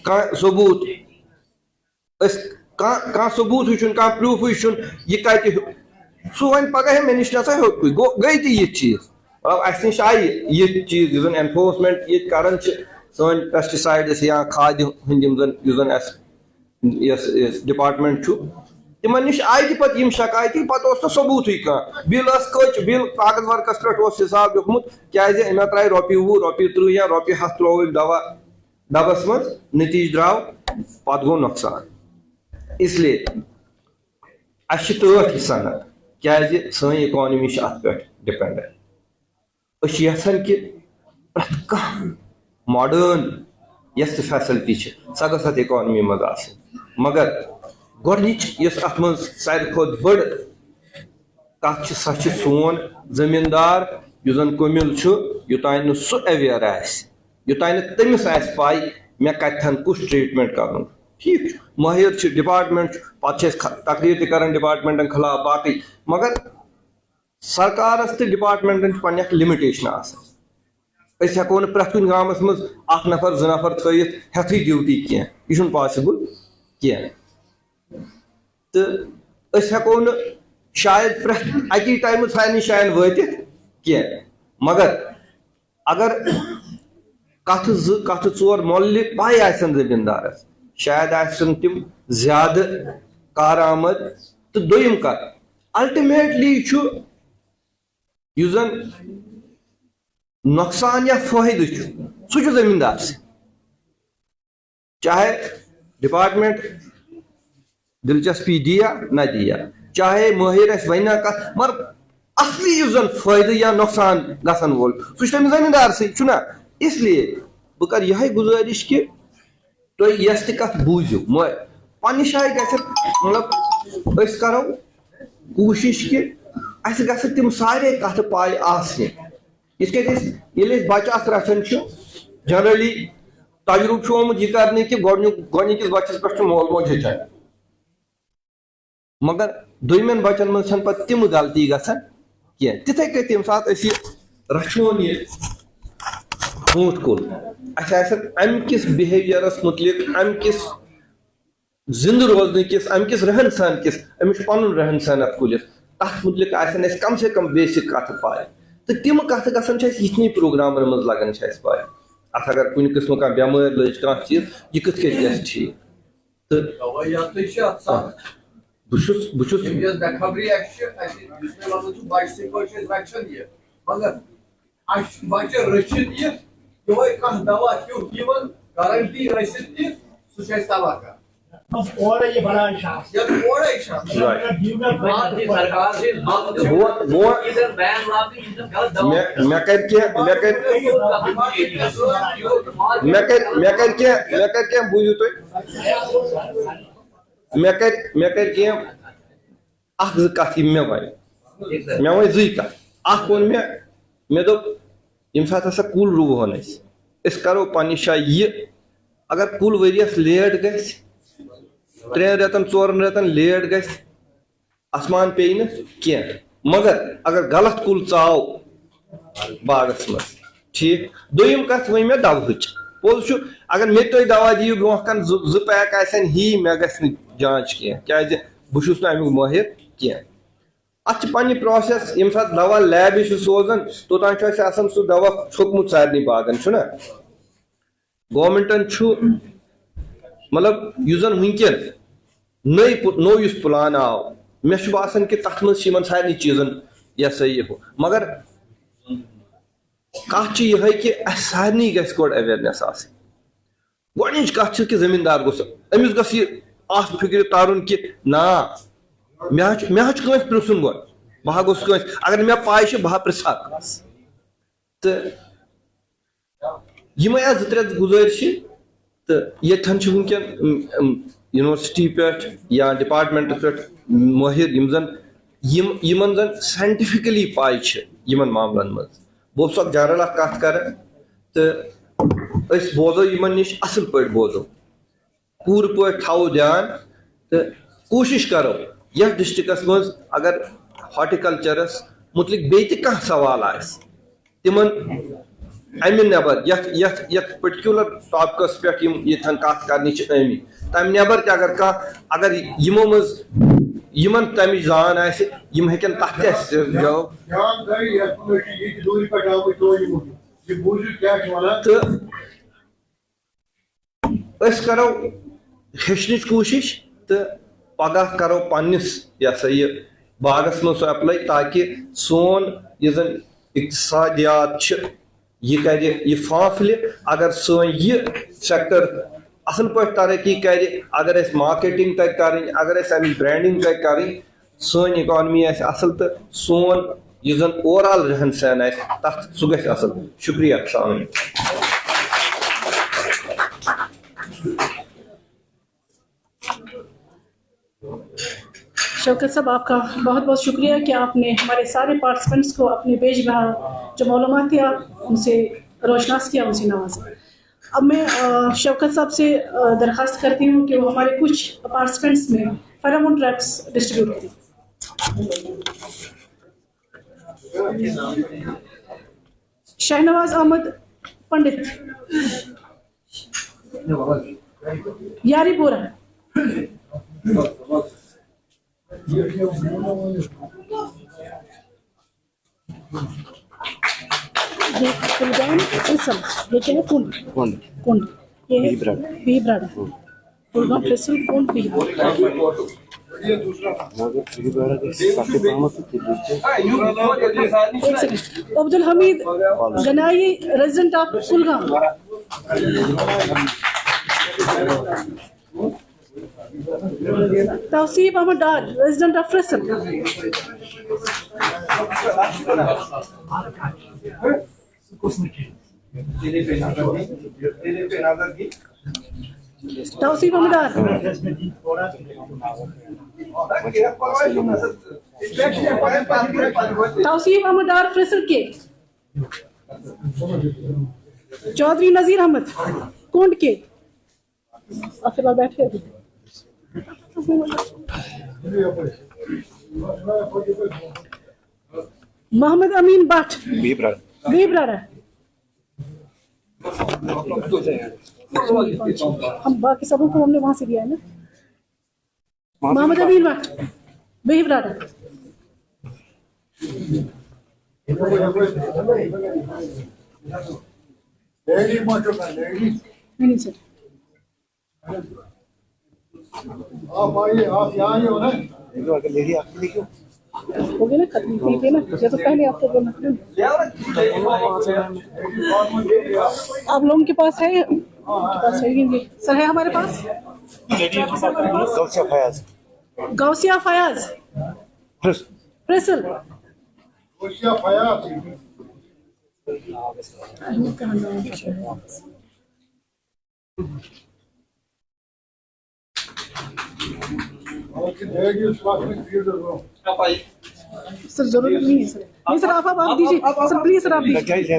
Speaker 6: کانٛہہ ثبوٗت أسۍ کانٛہہ ثبوٗتٕے چھُنہٕ کانٛہہ پرٛوٗفٕے چھُنہٕ یہِ کتہِ سُہ وۄنۍ پگہہ ہے مےٚ نِش نسا ہیوٚتُے گٔے تہِ یِتھۍ چیٖز مطلب اسہِ نِش آیہِ یِتھۍ چیٖز یُس زن اینفورسمنٹ ییٚتہِ کران چھِ سٲنۍ پیسٹِسایڈٕس یا کھادِ ہٕنٛدۍ یُس زن اسہِ یۄس ڈپارٹمنٹ چھُ تِمن نِش آیہِ تہِ پتہٕ یِم شکایتہِ پتہٕ اوس نہٕ ثبوٗتٕے کانٛہہ بِل ٲس کٔچ بِل کاغذ ورقس پٮ۪ٹھ اوس حساب لیوٚکھمُت کیٛازِ مےٚ ترٛایہِ رۄپیہِ 20 رۄپیہِ 30 یا رۄپیہِ 100 ترٛوو أسۍ دوا ڈبس منٛز نتیجہٕ درٛاو پتہٕ گوٚو نۄقصان اس لیے اسہِ چھِ ٹٲٹھ صنعت کیٛازِ سٲنۍ اِکانمی چھِ اتھ پٮ۪ٹھ ڈِپینڈنٹ أسۍ چھِ یژھان کہِ پرٛٮ۪تھ کانٛہہ ماڈٲرن یۄس تہِ فیسلٹی چھِ سۄ گٔژھ اتھ اِکانمی منٛز آسٕنۍ مگر گۄڈنِچ یۄس اتھ منٛز ساروی کھۄتہٕ بٔڑ کتھ چھِ سۄ چھِ سون زٔمیٖندار یُس زن کٔمِل چھُ یوٚتانۍ نہٕ سُہ ایویر آسہِ یوٚتانۍ نہٕ تٔمِس آسہِ پاے مےٚ کتٮ۪ن کُس ٹریٖٹمنٹ کرُن ٹھیٖک چھُ مٲہِر چھُ ڈپارٹمنٹ چھُ پتہٕ چھِ أسۍ تقریٖر تہِ کران ڈپارٹمنٹن خلاف باقٕے مگر سرکارس تہٕ ڈپارٹمنٹن چھِ پننہِ اکھ لِمِٹیشن آسان أسۍ ہٮ۪کو نہٕ پرٛٮ۪تھ کُنہِ گامس منٛز 1 نفر 2 نفر تھٲیِتھ ہٮ۪تھٕے ڈیوٹی کینٛہہ یہِ چھُنہٕ پاسِبٕل کینٛہہ تہٕ أسۍ ہٮ۪کو نہٕ شاید پرٛٮ۪تھ اکی ٹایمہٕ سارنٕے جایَن وٲتِتھ کینٛہہ مگر اگر کتھٕ 2 کتھٕ 4 مۄلہِ پاے آسن زٔمیٖندارس شاید آسن تِم زیادٕ کارآمد تہٕ دوٚیِم کتھ الٹِمیٹلی چھُ یُس زن نۄقصان یا فٲیدٕ چھُ سُہ چھُ زٔمیٖندارسٕے چاہے ڈپارٹمنٹ دلچسپی دِیا نہ دِیا چاہے مٲہِر اسہِ وَنہِ نہ کتھ مگر اصلی یُس زن فٲیدٕ یا نۄقصان گژھن وول سُہ چھُ تٔمِس زٔمیٖندارسٕے چھُنہ اس لیے بہٕ کرٕ یِہے گُزٲرِش کہِ تُہۍ یۄس تہِ کتھ بوٗزِو پننہِ جایہِ گژھن مطلب أسۍ کرو کوٗشش کہِ اسہِ گژھن تِم سارے کتھٕ پاے آسنہِ یِتھ کٔنۍ أسۍ ییٚلہِ أسۍ بچہِ اکھ رچھان چھِ جنرلی تجرُبہٕ چھُ آمُت یہِ کرنہٕ کہِ گۄڈنِکِس بچس پٮ۪ٹھ چھُ مول موج ہیٚچھان مگر دوٚیمٮ۪ن بچن منٛز چھنہٕ پتہٕ تِم غلطی گژھان کینٛہہ تِتھے کٔنۍ ییٚمہِ ساتہٕ أسۍ یہِ رچھون یہِ ژوٗنٛٹھۍ کُل اسہِ آسن امہِ کِس بِہیویرس مُتعلق امہِ کِس زِندٕ روزنہٕ کِس امہِ کِس رہن سہن کِس أمِس چھُ پنُن رہن سہن اتھ کُلِس تتھ مُتعلق آسن اسہِ کم سے کم بیسِک کتھٕ پاے تہٕ تِم کتھٕ گژھن چھِ اسہِ یِتھنٕے پروگرامن منٛز لگان چھِ اسہِ پاے اتھ اگر کُنہِ قٕسمُک کانٛہہ بٮ۪مٲرۍ لٔج کانٛہہ چیٖز یہِ کِتھ کٔنۍ گژھِ ٹھیٖک تہٕ بہٕ چھُس
Speaker 7: بچہ رچھِتھ یہِ یِہوے کانٛہہ دوا تیُتھ یِوان گارنٹی ٲسِتھ تہِ سُہ چھُ اَسہِ تباہ کران
Speaker 6: بوٗزِو تُہۍ مےٚ کر کینٛہہ 1-2 کتھ یِم مےٚ وَنہِ مےٚ وۄنۍ 2 کتھ اکھ ووٚن مےٚ دوٚپ ییٚمہِ ساتہٕ ہسا کُل رُوہون أسۍ کرو پننہِ جایہِ یہِ اگر کُل ؤرِیس لیٹ گژھِ 3 رٮ۪تن 4 رٮ۪تن لیٹ گژھِ اسمان پیٚیہِ نہٕ کینٛہہ مگر اگر غلط کُل ژاو باغس مز ٹھیک دویم کت ون مے دوہچ پوز اگر مے تھی دوا دیو برو کن ز پیک آسن ہی مے گژھِ نہٕ جانچ کینٛہہ کیازِ بہٕ چھُس نہٕ امیُک مٲہر کینٛہہ اتھ پننہِ پروسیس ییٚمہِ ساتہٕ دوا لیبہِ چھُ سوزان توٚتام چھُ اَسہِ آسان سُہ دوا چھوٚکمُت سارنٕے باغن چھُنہ گورمنٹن چھُ مطلب یُس زن وٕنکیٚن نوٚو یُس پلان آو مےٚ چھُ باسان کہِ تتھ منٛز چھِ یِمن سارنٕے چیٖزن یہِ ہسا یہِ ہُہ مگر کتھ چھِ یِہے کہِ اسہِ سارنٕے گژھِ گۄڈٕ اویرنیس آسٕنۍ گۄڈنِچ کتھ چھِ کہِ زٔمیٖندار گوٚژھ أمِس گژھِ یہِ اتھ فکرِ ترُن کہِ نا مےٚ حظ چھُ کٲنٛسہِ پرژھُن گۄڈٕ بہٕ ہا گوٚژھ کٲنٛسہِ اگر نہٕ مےٚ پاے چھِ بہٕ ہا پرژھٕ ہا تہٕ یِمے اتھ 2-3 گُزٲرِش چھِ تہٕ ییٚتٮ۪ن چھِ وٕنکیٚن یونیورسٹی پٮ۪ٹھ یا ڈپارٹمنٹ پٮ۪ٹھ مٲہر یِم زن یِمن زن ساینٹفکلی پاے چھِ یِمن معاملن منٛز بہٕ اوسُس اکھ جنرل اکھ کتھ کران تہٕ أسۍ بوزو یِمن نِش اصل پٲٹھۍ بوزو پوٗرٕ پٲٹھۍ تھاوو دھیان تہٕ کوٗشش کرو یتھ ڈسٹرکس منٛز اگر ہارٹیکلچرس متعلق بیٚیہِ تہِ کانٛہہ سوال آسہِ تِمن امہِ نٮ۪بر یتھ پٔرٹِکیوٗلر ٹاپکس پٮ۪ٹھ یِم ییٚتٮ۪ن کتھ کرنہِ چھِ آمٕتۍ تمہِ نٮ۪بر تہِ اگر کانٛہہ اگر یِمو منٛز یِمن تمِچ زان آسہِ یِم ہیٚکن تتھ تہِ اَسہِ جواب تہٕ أسۍ کرو ہیٚچھنٕچ کوٗشش تہٕ پگاہ کرو پننس یہِ ہسا یہِ باغس منٛز سُہ ایپلاے تاکہِ سون یُس زن اقتصادیات چھِ یہِ کرِ یہِ فانفلہِ اگر سٲنۍ یہِ سیکٹر اصل پٲٹھۍ ترقی کرِ اگر أسۍ مارکیٹنگ تگہِ کرٕنۍ اگر أسۍ امِچ برینڈنگ تگہِ کرٕنۍ سٲنۍ اِکانمی آسہِ اصل تہٕ سون یُس زن اوور آل رہن سہن آسہِ تتھ سُہ گژھِ اصل شُکریہ السلام علیکم
Speaker 2: شوکت صاحب آپ کا بہت بہت شکریہ کہ آپ نے ہمارے سارے پارٹیسپینٹس کو اپنے بیج بہا جو معلومات تھے آپ ان سے روشناس کیا ان سے نوازا اب میں شوکت صاحب سے درخواست کرتی ہوں کہ وہ ہمارے کچھ پارٹیسپینٹس میں فیرامون ٹریپس ڈسٹریبیوٹ کریں شاہنواز احمد پنڈت یاری پورہ یہ کلگام فیصل یہ کیا ہے کنڈ یہ ہے بی براڈا کلگام فیصل کنڈ بی ایک second Abdul Hamid Ganai resident of Kulgam Tauseef Ahmad Dar resident of Faisal Tauseef Ahmad Dar Tauseef Ahmad Dar Faisal کے چودھری نذیر احمد کنڈ کے آپ فی الحال بیٹھے محمد امین بٹ بی براڈا ہم باقی سبوں کو ہم نے وہاں سے دیا ہے نا محمد امین بٹ بی براڈا نہیں سر
Speaker 3: آپ آئیے آپ یہاں ہی ہو نا
Speaker 2: ہو گیا نا ختم ٹھیک ہے نا یہ تو پہلے آپ کو بولنا تھا آپ لوگوں کے پاس ہے سر ہے ہمارے پاس غوثیہ فیاض فیصل سر ضرورت نہیں ہے سر نہیں سر آپ دیجیے سر پلیز سر آپ دیجیے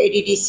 Speaker 8: ADDC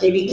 Speaker 8: KVK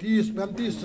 Speaker 3: 30-35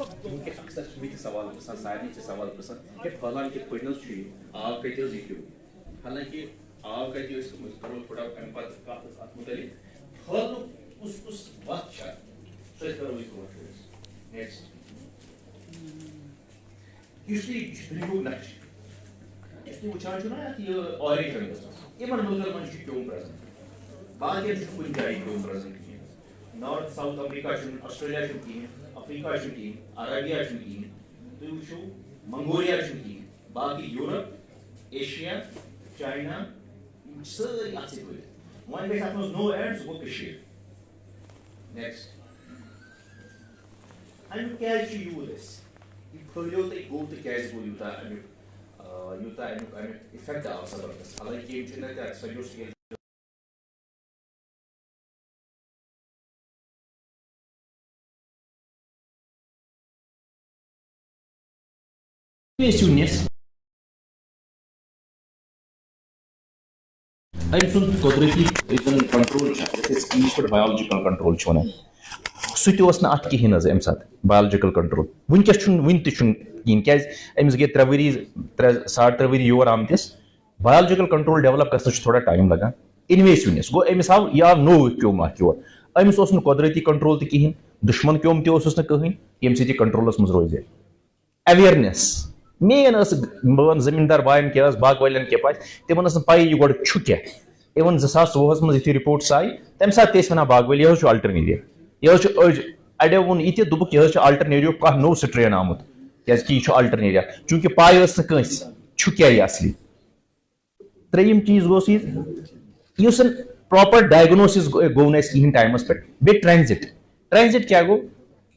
Speaker 4: اکثر سوال گژھان سارے سوال گژھان کہ پھہلان کت پٲٹھۍ حظ چھُ یہِ آب کتہِ حظ یہِ پیوٚو حالانکہِ آب کتہِ أسۍ کرو تھوڑا اَمہِ پتہٕ کتھ اتھ متعلق پھہلنُک کُس وتھ چھِ اتھ سۄ کرو أسۍ برونٛٹھ نیکسٹ یُس تُہۍ دُنیہُک نقشہٕ یُس تُہۍ وٕچھان چھُو نا یتھ یہِ اورینج رنٛگس منٛز یِمن مُلکن منٛز چھُ پیوٚم پرٛزنٹ باقین چھُنہٕ کُنہِ جایہِ پیوٚم پرٛزنٹ کِہیٖنۍ نارتھ ساوُتھ امریکہ چھُنہٕ آسٹریلیا چھُنہٕ کِہیٖنۍ افریقہ چھُنہٕ کِہیٖنۍ عربیہ چھُنہٕ کِہیٖنۍ تُہۍ وٕچھِو منگولیا چھُنہٕ کِہیٖنۍ باقٕے یوٗرپ ایشیا چاینا یِم چھِ سٲری اتھ سۭتۍ وٲلِتھ وۄنۍ گژھِ اتھ منٛز نوٚو ایڈ سُہ گوٚو کٔشیٖر نیکسٹ امیُک کیازِ چھُ یوٗت اَسہِ یہِ پھٔہلیو تہٕ گوٚو تہٕ کیازِ گوٚو یوٗتاہ امیُک امیُک اِفیکٹ آو زبردست حالانکہِ یِم چھِنہٕ تَتہِ سٲرِیو سکیل
Speaker 9: أمۍ سُنٛد قۄدرٔتی یُس زن کنٹرول چھُ یتھ أسۍ انگلش پٲٹھۍ بایولجِکل کنٹرول چھِ ونان سُہ تہِ اوس نہٕ اتھ کِہینۍ حظ اَمہِ ساتہٕ بایولجِکل کنٹرول وٕنکیٚس چھُنہٕ وُنہِ تہِ چھُنہٕ کِہینۍ کیازِ أمِس گٔے 3 ؤری 3.5 ؤری یور آمتِس بایولجِکل کنٹرول ڈیولپ گژھنس چھُ تھوڑا ٹایم لگان اِنویسِونیس گوٚو أمِس آو یہِ آو نوٚو کیوٚم اکھ یور أمِس اوس نہٕ قۄدرٔتی کنٹرول تہِ کِہینۍ دُشمن کیوٚم تہِ اوسُس نہٕ کٕہٕنۍ ییٚمہِ سۭتۍ یہِ کنٹرولس منٛز روزِ اویرنیس مین ٲس بہٕ وَنہٕ زٔمیٖندار باین کیاہ ٲس باغہٕ والٮ۪ن کیاہ پَزِ تِمن ٲس نہٕ پَیی یہِ گۄڈٕ چھُ کیاہ اِوٕن 2024 منٛز یِتھُے رِپوٹٕس آیہِ تَمہِ ساتہٕ تہِ ٲسۍ وَنان باغہٕ وٲلۍ یہِ حظ چھُ الٹرنیریا یہِ حظ چھُ أڑۍ اَڑیو ووٚن یہِ تہِ دوٚپُکھ یہِ حظ چھُ الٹرنیریو کانٛہہ نوٚو سٹرین آمُت کیازِ کہِ یہِ چھُ الٹرنیریا چوٗنٛکہِ پاے ٲس نہٕ کٲنٛسہِ چھُ کیاہ یہِ اصلی ترٛیٚیِم چیٖز گوٚو یہِ یُس زن پراپر ڈایگنوسِس گوٚو نہٕ اَسہِ کِہینۍ ٹایمَس پٮ۪ٹھ بیٚیہِ ٹرانزِٹ کیاہ گوٚو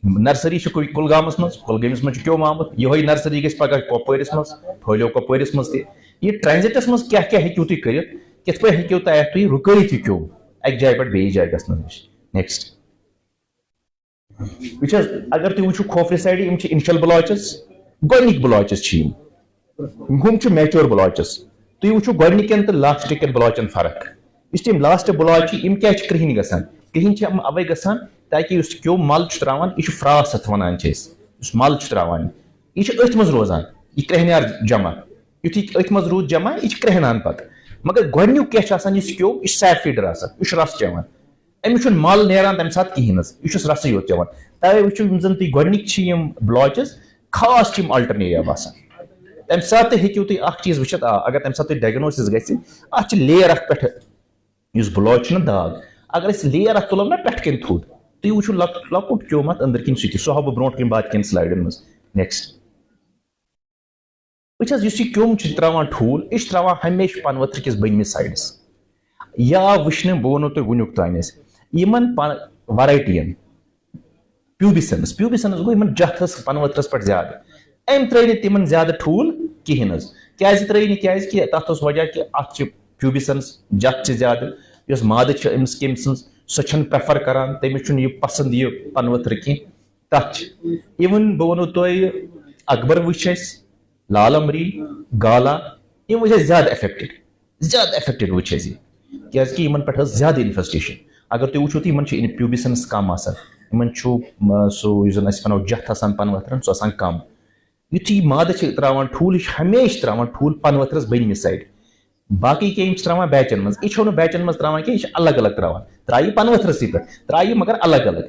Speaker 9: نرسری چھِ کُلگامَس منٛز کۄلگٲمِس منٛز چھُ کیوٚم آمُت یِہوے نرسری گژھِ پگاہ کۄپوٲرِس منٛز پھہلیو کۄپوٲرِس منٛز تہِ یہِ ٹرانزِٹس منٛز کیاہ کیاہ ہیٚکِو تُہۍ کٔرِتھ کِتھ پٲٹھۍ ہیٚکِو تُہۍ اَتھ تُہۍ رُکٲیِتھ یہِ کیوٚم اَکہِ جایہِ پٮ۪ٹھ بیٚیِس جایہِ گژھنہٕ نِش نیکسٹ وٕچھ حظ اگر تُہۍ وٕچھِو کھوفرِ سایڈٕ یِم چھِ اِنشل بلاچز گۄڈنِکۍ بلاچز چھِ یِم ہُم چھِ میچور بلاچز تُہۍ وٕچھِو گۄڈنِکٮ۪ن تہٕ لاسٹٕکٮ۪ن بلاچن فرق یُس تِم لاسٹ بلاچ چھِ یِم کیازِ چھِ کرٛہِنۍ گژھان کرٛہِنۍ چھِ یِم اَوے گژھان تاکہِ یُس کیوٚم مل چھُ تراوان یہِ چھُ فراس اتھ وَنان چھِ أسۍ یُس مل چھُ تراوان یہِ چھُ أتھۍ منٛز روزان یہِ کرٛہنیار جمع یُتھُے أتھۍ منٛز روٗد جمع یہِ چھِ کرٛہنان پتہٕ مگر گۄڈنیُک کیاہ چھُ آسان یُس کیوٚم یہِ چھُ سیپ فیٖڈر آسان یہِ چھُ رس چٮ۪وان أمِس چھُنہٕ مل نیران تمہِ ساتہٕ کِہینۍ حظ یہِ چھُس رسٕے یوت چٮ۪وان تَوے وٕچھِو یِم زن تُہۍ گۄڈنِکۍ چھِ یِم بلاچز خاص چھِ یِم الٹرنیریا باسان تمہِ ساتہٕ تہِ ہیٚکِو تُہۍ اکھ چیٖز وٕچھِتھ اگر تمہِ ساتہٕ تۄہہِ ڈایگنوسِس گژھِ اتھ چھِ لیر اکھ پٮ۪ٹھٕ یُس بلاچ چھُنہ داغ اگر أسۍ لیر اکھ تُلو نا پٮ۪ٹھٕ کَنۍ تھوٚد تُہۍ وٕچھِو لۄکُٹ کیوٚم اَتھ أنٛدٕرۍ کِنۍ سُہ تہِ سُہ ہاوٕ بہٕ برونٛٹھ کَنۍ باقین سلایڈن منٛز نیکسٹ وٕچھ حظ یُس یہِ کیوٚم چھُ تراوان ٹھوٗل یہِ چھُ تراوان ہمیشہِ پن ؤتھرٕ کِس بٔنمِس سایڈس یا وٕچھنہٕ بہٕ وَنو تۄہہِ وٕنیُک تانۍ أسۍ یِمن ویرایٹین پیوٗبِسنس گوٚو یِمن جتھ ٲس پن ؤتھرس پٮ۪ٹھ زیادٕ أمۍ ترٛٲے نہٕ تِمن زیادٕ ٹھوٗل کِہینۍ حظ کیازِ ترٛٲے نہٕ کیازِ کہِ تتھ اوس وجہ کہِ اتھ چھِ پیوٗبِسنس جتھ چھِ زیادٕ یۄس مادٕ چھِ أمِس کٔمۍ سٕنٛز سۄ چھنہٕ پریفر کران تٔمِس چھُنہٕ یہِ پسنٛد یہِ پن ؤتھرٕ کینٛہہ تتھ چھِ اِوٕن بہٕ وَنو تۄہہِ اکبر وٕچھ اَسہِ لال امری گالا یِم وٕچھ اَسہِ زیادٕ ایفیکٹِڈ وٕچھ اَسہِ یہِ کیازِ کہِ یِمن پٮ۪ٹھ ٲس زیادٕ انفیسٹیشن اگر تُہۍ وٕچھِو تہٕ یِمن چھِ پیوٗبِسنس کم آسان یِمن چھُ سُہ یُس زن أسۍ وَنو جتھ آسان پن ؤتھرن سُہ آسان کم یُتھُے مادٕ چھِ تراوان ٹھوٗل یہِ چھُ ہمیشہِ تراوان ٹھوٗل پن ؤتھرس بٔنمہِ سایڈٕ باقٕے کینٛہہ یِم چھِ تراوان بیچن منٛز یہِ چھو نہٕ بیچن منٛز تراوان کینٛہہ یہِ چھِ الگ الگ تراوان ترایہِ پن ؤتھرسٕے پٮ۪ٹھ ترایہِ مگر الگ الگ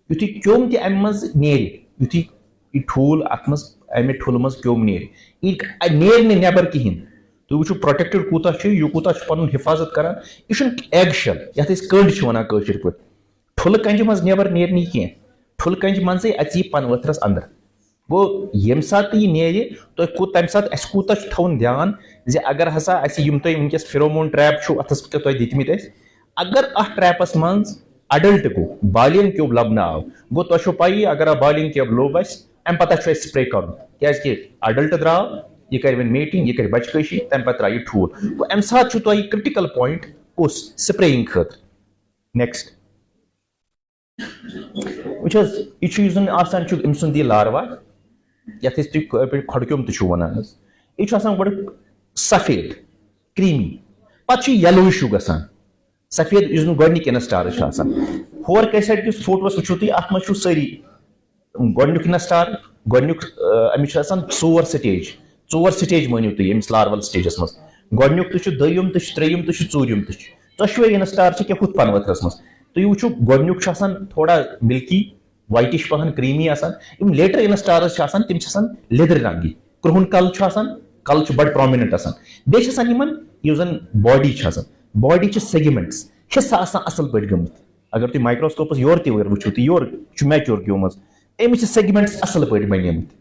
Speaker 9: یُتھُے کیوٚم تہِ امہِ منٛز نیرِ یُتھُے یہِ ٹھوٗل اتھ منٛز امہِ ٹھوٗلہٕ منٛز کیوٚم نیرِ یہِ نیرِ نہٕ نٮ۪بر کِہینۍ تُہۍ وٕچھِو پروٹیکٹِڈ کوٗتاہ چھُ یہِ کوٗتاہ چھُ پنُن حِفاظت کران یہِ چھُنہٕ ایگ شل یتھ أسۍ کٔنڈۍ چھِ وَنان کٲشِر پٲٹھۍ ٹھُلہٕ کنجہِ منٛز نٮ۪بر نیرِ نہٕ یہِ کینٛہہ ٹھُلہٕ کنجہِ منٛزٕے اَژِ یہِ پن ؤتھرس انٛدر گوٚو ییٚمہِ ساتہٕ تہِ یہِ نیرِ تۄہہِ تمہِ ساتہٕ اَسہِ کوٗتاہ چھُ تھاوُن دھیان زِ اگر ہسا اَسہِ یِم تۄہہِ وٕنکیٚس فیرومون ٹریپ چھُ اَتھس پٮ۪ٹھ تۄہہِ دِتمٕتۍ اَسہِ اگر اتھ ٹریپس منٛز اڈلٹ گوٚو بالین کیوٚب لبنہٕ آو گوٚو تۄہہِ چھو پَیی اگر بالین کیوٚب لوٚب اَسہِ اَمہِ پتہٕ چھُ اَسہِ سپرے کرُن کیازِ کہِ اڈلٹ درٛاو یہِ کرِ وۄنۍ میٹِنگ یہِ کرِ بچہِ کٲشی تمہِ پتہٕ ترایہِ ٹھوٗل گوٚو اَمہِ ساتہٕ چھُ تۄہہِ کرٹِکل پویِنٹ کُس سپریِنگ خٲطرٕ نیکسٹ وٕچھ حظ یہِ چھُ یُس زن آسان چھُ أمۍ سُنٛد یہِ لاروا یتھ أسۍ تُہۍ کھۄڈٕ تہِ چھُو وَنان حظ یہِ چھُ آسان گۄڈٕ سفید کرٛیٖمی پتہٕ چھُ یہِ یلوش ہیوٗ گژھان سفید یُس زن گۄڈنِکۍ انسٹارٕز چھِ آسان ہور کَتہِ سایڈٕ کِس فوٹوس وٕچھِو تُہۍ اتھ منٛز چھُو سٲری گۄڈنیُک اِنسٹار گۄڈنیُک أمِس چھُ آسان 4 سٹیج مٲنِو تُہۍ أمِس لارول سٹیجس منٛز گۄڈنیُک تہِ چھُ دوٚیِم تہِ چھُ ترٛیٚیِم تہِ چھُ ژوٗرِم تہِ چھُ 4وے اِنسٹار چھِ کینٛہہ ہُتھ پن ؤتھرس منٛز تُہۍ وٕچھِو گۄڈنیُک چھُ آسان تھوڑا مِلکی وایٹِش پہن کرٛیٖمی آسان یِم لیٹر اِنسٹارٕز چھِ آسان تِم چھِ آسان لیٚدرِ رنٛگی کرٛہُن کلہٕ چھُ آسان کلہٕ چھُ بڑٕ پرومِننٹ آسان بیٚیہِ چھِ آسان یِمن یُس زن باڈی چھِ آسان باڈی چھِ سیگمنٹس حصہٕ آسان اصل پٲٹھۍ گٔمٕتۍ اگر تُہۍ مایکروسکوپس یورٕ تہِ وٕچھِو تہٕ یورٕ چھُ میچور گوٚمٕژ أمِس چھِ سیگمنٹس اصل پٲٹھۍ بنیمٕتۍ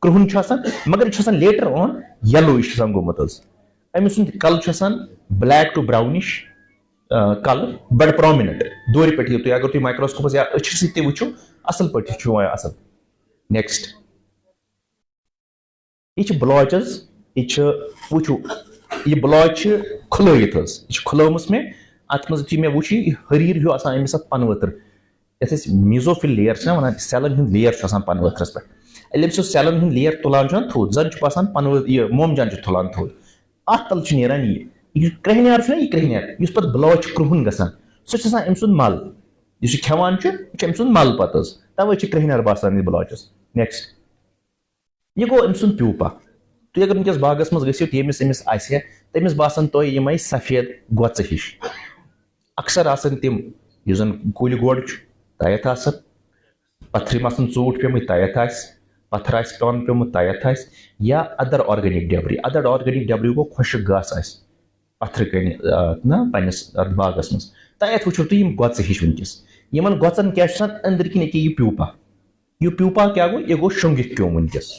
Speaker 9: کرٛہُن چھُ آسان مگر یہِ چھُ آسان لیٹر آن یلو چھُ آسان گوٚمُت حظ أمۍ سُنٛد کلہٕ چھُ آسان بلیک ٹُو براونِش کلہٕ بڑٕ پرومِننٹ دوٗرِ پٮ۪ٹھ یِیِو تُہۍ اگر تُہۍ مایکروسکوپس یا أچھِ سۭتۍ تہِ وٕچھِو اصل پٲٹھۍ چھُ یِوان اصل نیکسٹ یہِ چھِ بلاچ حظ یہِ چھِ وٕچھِو یہِ بلاچ چھِ کھُلٲیِتھ حظ یہِ چھِ کھُلٲومٕژ مےٚ اتھ منٛز یُتھُے مےٚ وٕچھ یہِ حٔریٖر ہیوٗ آسان أمِس اتھ پنہٕ ؤتھٕر یتھ أسۍ میٖزوفِل لییر چھِنہ وَنان سیلن ہُنٛد لییر چھُ آسان پنہٕ ؤتھرس پٮ۪ٹھ ییٚلہِ أمۍ سُہ سیلن ہُنٛد لییر تُلان چھُ تھوٚد زن چھُ باسان یہِ مومجان چھُ تُلان تھوٚد اتھ تل چھُ نیران یہِ کرٛیٚہنیار چھُنہ یہِ کرٛیٚہنیار یُس پتہٕ بلاچ چھُ کرٛہُن گژھان سُہ چھُ آسان أمۍ سُنٛد مل یُس یہِ کھٮ۪وان چھُ یہِ چھُ أمۍ سُنٛد مل پتہٕ حظ توے چھُ کرٛیٚہنیار باسان یہِ بلاچس نیکسٹ یہِ گوٚو أمۍ سُنٛد پیوٗپا تُہۍ اگر وٕنکیٚس باغس منٛز گٔژھِو ییٚمِس أمِس آسہِ ہا تٔمِس باسان تۄہہِ یِمے سفید گۄژٕ ہِش اکثر آسان تِم یُس زن کُلۍ گۄڈ چھُ تایتھ آسان پتھرِ آسان ژوٗنٛٹھۍ پیوٚمُت تایتھ آسہِ پتھر آسہِ پٮ۪وان پیوٚمُت تایتھ آسہِ یا ادر آرگینِک ڈیبری گوٚو خۄشک گاسہٕ آسہِ پتھرٕ کنہِ نہ پننِس باغس منٛز تایتھ وٕچھو تُہۍ یِم گۄژٕ ہِش ونکیٚس یِمن گۄژن کیاہ چھُ آسان أنٛدرۍ کِنۍ یہِ پیوٗپا کیاہ گوٚو یہِ گوٚو شۄنٛگِتھ کیوٚم ونکیٚس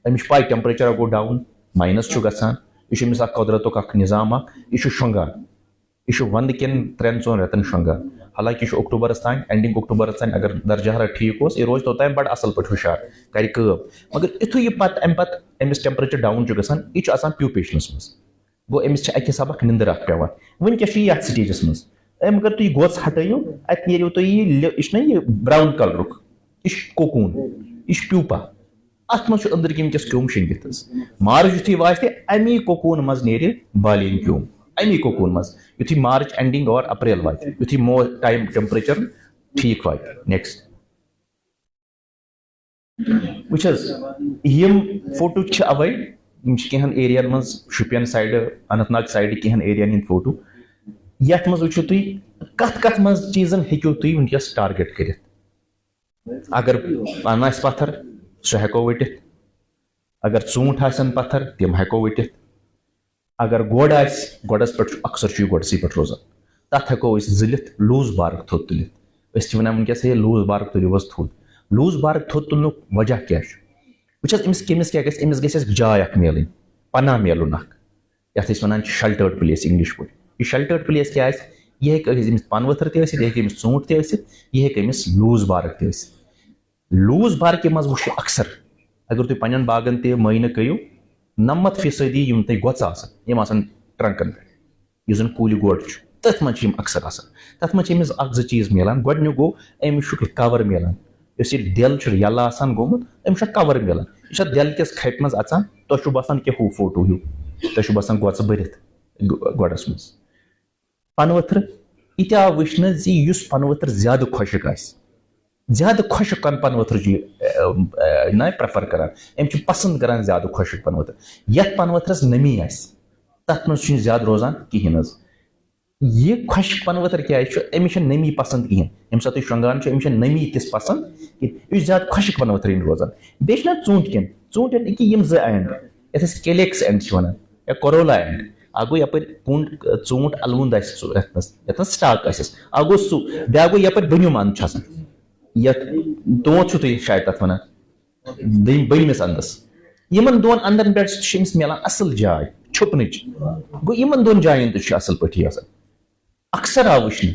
Speaker 9: أمِس چھِ پاے ٹیمپریچر گوٚو ڈاوُن ماینس چھُ گژھان یہِ چھُ أمِس اکھ قۄدرتُک اکھ نظام اکھ یہِ چھُ شۄنٛگان یہِ چھُ ونٛدٕ کٮ۪ن 3-4 رٮ۪تن شۄنٛگان حالانکہِ یہِ چھُ اکٹوبرس تانۍ اینڈنگ اکٹوبرس تانۍ اگر درجہ حرارت ٹھیٖک اوس یہِ روزِ توٚتام بڑٕ اصل پٲٹھۍ ہُشار کرِ کٲم مگر یِتھُے یہِ پتہٕ امہِ پتہٕ أمِس ٹیمپریچر ڈاوُن چھُ گژھان یہِ چھُ آسان پیوٗپیشنس منٛز گوٚو أمِس چھِ اکہِ حسابہٕ اکھ نِندٕر اکھ پٮ۪وان ؤنکیٚس چھُ یہِ یتھ سٹیجس منٛز اگر تُہۍ گۄژ ہٹٲیِو اتہِ نیریو تۄہہِ یہِ چھُنہ یہِ براوُن کلرُک یہِ چھُ کوکوٗن یہِ چھُ پیوٗپا اتھ منٛز چھُ أنٛدرۍ کِنۍ ؤنکیٚس کیوٚم شٔنگِتھ حظ مارٕچ یُتھُے واتہِ امی کوکوٗن منٛز نیرِ بالین کیوٚم امی کوکوٗن منٛز یُتھُے مارٕچ اینڈنگ اور اپریل واتہِ یُتھُے ٹایم ٹیمپریچر ٹھیٖک واتہِ نیکسٹ وٕچھ حظ یِم فوٹو چھِ اوے یِم چھِ کینٛہن ایریاہن منٛز شُپین سایڈٕ اننت ناگ سایڈٕ کینٛہن ایریاہن ہٕنٛدۍ فوٹو یتھ منٛز وٕچھِو تُہۍ کتھ منٛز چیٖزن ہیٚکِو تُہۍ ؤنکیٚس ٹارگیٹ کٔرِتھ اگر پن آسہِ پتھر سُہ ہٮ۪کو ؤٹِتھ اگر ژوٗنٛٹھۍ آسن پتھر تِم ہٮ۪کو ؤٹِتھ اگر گۄڈ آسہِ گۄڈس پٮ۪ٹھ چھُ اکثر چھُ یہِ گۄڈسٕے پٮ۪ٹھ روزان تتھ ہٮ۪کو أسۍ زٕلِتھ لوٗز بارک تھوٚد تُلِتھ أسۍ چھِ ونان ؤنکیٚس ہے لوٗز بارک تُلِو حظ تھوٚد لوٗز بارک تھوٚد تُلنُک وجہ کیاہ چھُ وٕچھ حظ أمِس کیاہ گژھِ أمِس گژھِ اَسہِ جاے اکھ میلٕنۍ پناہ میلُن اکھ یتھ أسۍ ونان چھِ شلٹٲرڈ پلیس انگلش پٲٹھۍ یہِ شلٹٲرڈ پلیس کیاہ آسہِ یہِ ہیٚکہِ أمِس پن ؤتھٕر تہِ ٲسِتھ یہِ ہیٚکہِ أمِس ژوٗنٛٹھ تہِ ٲسِتھ یہِ ہیٚکہِ أمِس لوٗز بارک تہِ ٲسِتھ لوٗز بارکہِ منٛز وٕچھِو اکثر اگر تُہۍ پننٮ۪ن باغن تہِ معاینہٕ کٔرِو 90% یِم تۄہہِ گۄژٕ آسان یِم آسان ٹرنکن پٮ۪ٹھ یُس زن کُلۍ گۄڈ چھُ تٔتھۍ منٛز چھِ یِم اکثر آسان تتھ منٛز چھِ أمِس 1-2 چیٖز میلان گۄڈنیُک گوٚو أمِس چھُ کور میلان یُس یہِ دٮ۪ل چھُ یلہٕ آسان گوٚمُت أمِس چھُ کور میلان یہِ چھُ اتھ دٮ۪لہٕ کِس کھپہِ منٛز اژان تۄہہِ چھُو باسان کہِ ہُہ فوٹو ہیوٗ تۄہہِ چھُو باسان گۄژٕ بٔرِتھ گۄڈس منٛز پنہٕ ؤتھرٕ یہِ تہِ آو وٕچھنہٕ زِ یُس پنہٕ ؤتھٕر زیادٕ خۄشک آسہِ زیادٕ خۄشک پنہٕ ؤتھٕر چھُ یہِ نہ پریفر کران أمۍ چھِ پسنٛد کران زیادٕ خۄشک پنہٕ ؤتھٕر یتھ پنہٕ ؤتھرس نمی آسہِ تتھ منٛز چھُنہٕ زیادٕ روزان کہیٖنۍ حظ یہِ خۄشک پنہٕ ؤتھٕر کیازِ چھُ أمِس چھنہٕ نمی پسنٛد کہیٖنۍ ییٚمہِ ساتہٕ تُہۍ شۄنٛگان چھِو أمِس چھنہٕ نمی تِژھ پسنٛد کہیٖنۍ یہِ چھُ زیادٕ خۄشک پنہٕ ؤتھرٕے روزان بیٚیہِ چھِنہ ژوٗنٛٹھۍ ژوٗنٛٹھٮ۪ن أکیاہ یِم 2 اینڈ یتھ أسۍ کیلیکس اینڈ چھِ ونان یا کورولا اینڈ اکھ گوٚو یپٲرۍ کوٚنٛڈ ژوٗنٛٹھ الوُنٛد آسہِ یتھ منٛز سٹاک آسٮ۪س اکھ گوٚو سُہ بیاکھ گوٚو یپٲرۍ بٔنِم اند چھُ آسان یتھ تونٛت چھُو تُہۍ شاید تتھ ونان بٔنمِس انٛدس یِمن 2 انٛدن پٮ۪ٹھ چھِ أمِس میلان اصل جاے چھُپنٕچ گوٚو یِمن 2 جاین تہِ چھُ اصل پٲٹھی آسان اکثر آو وٕچھنہٕ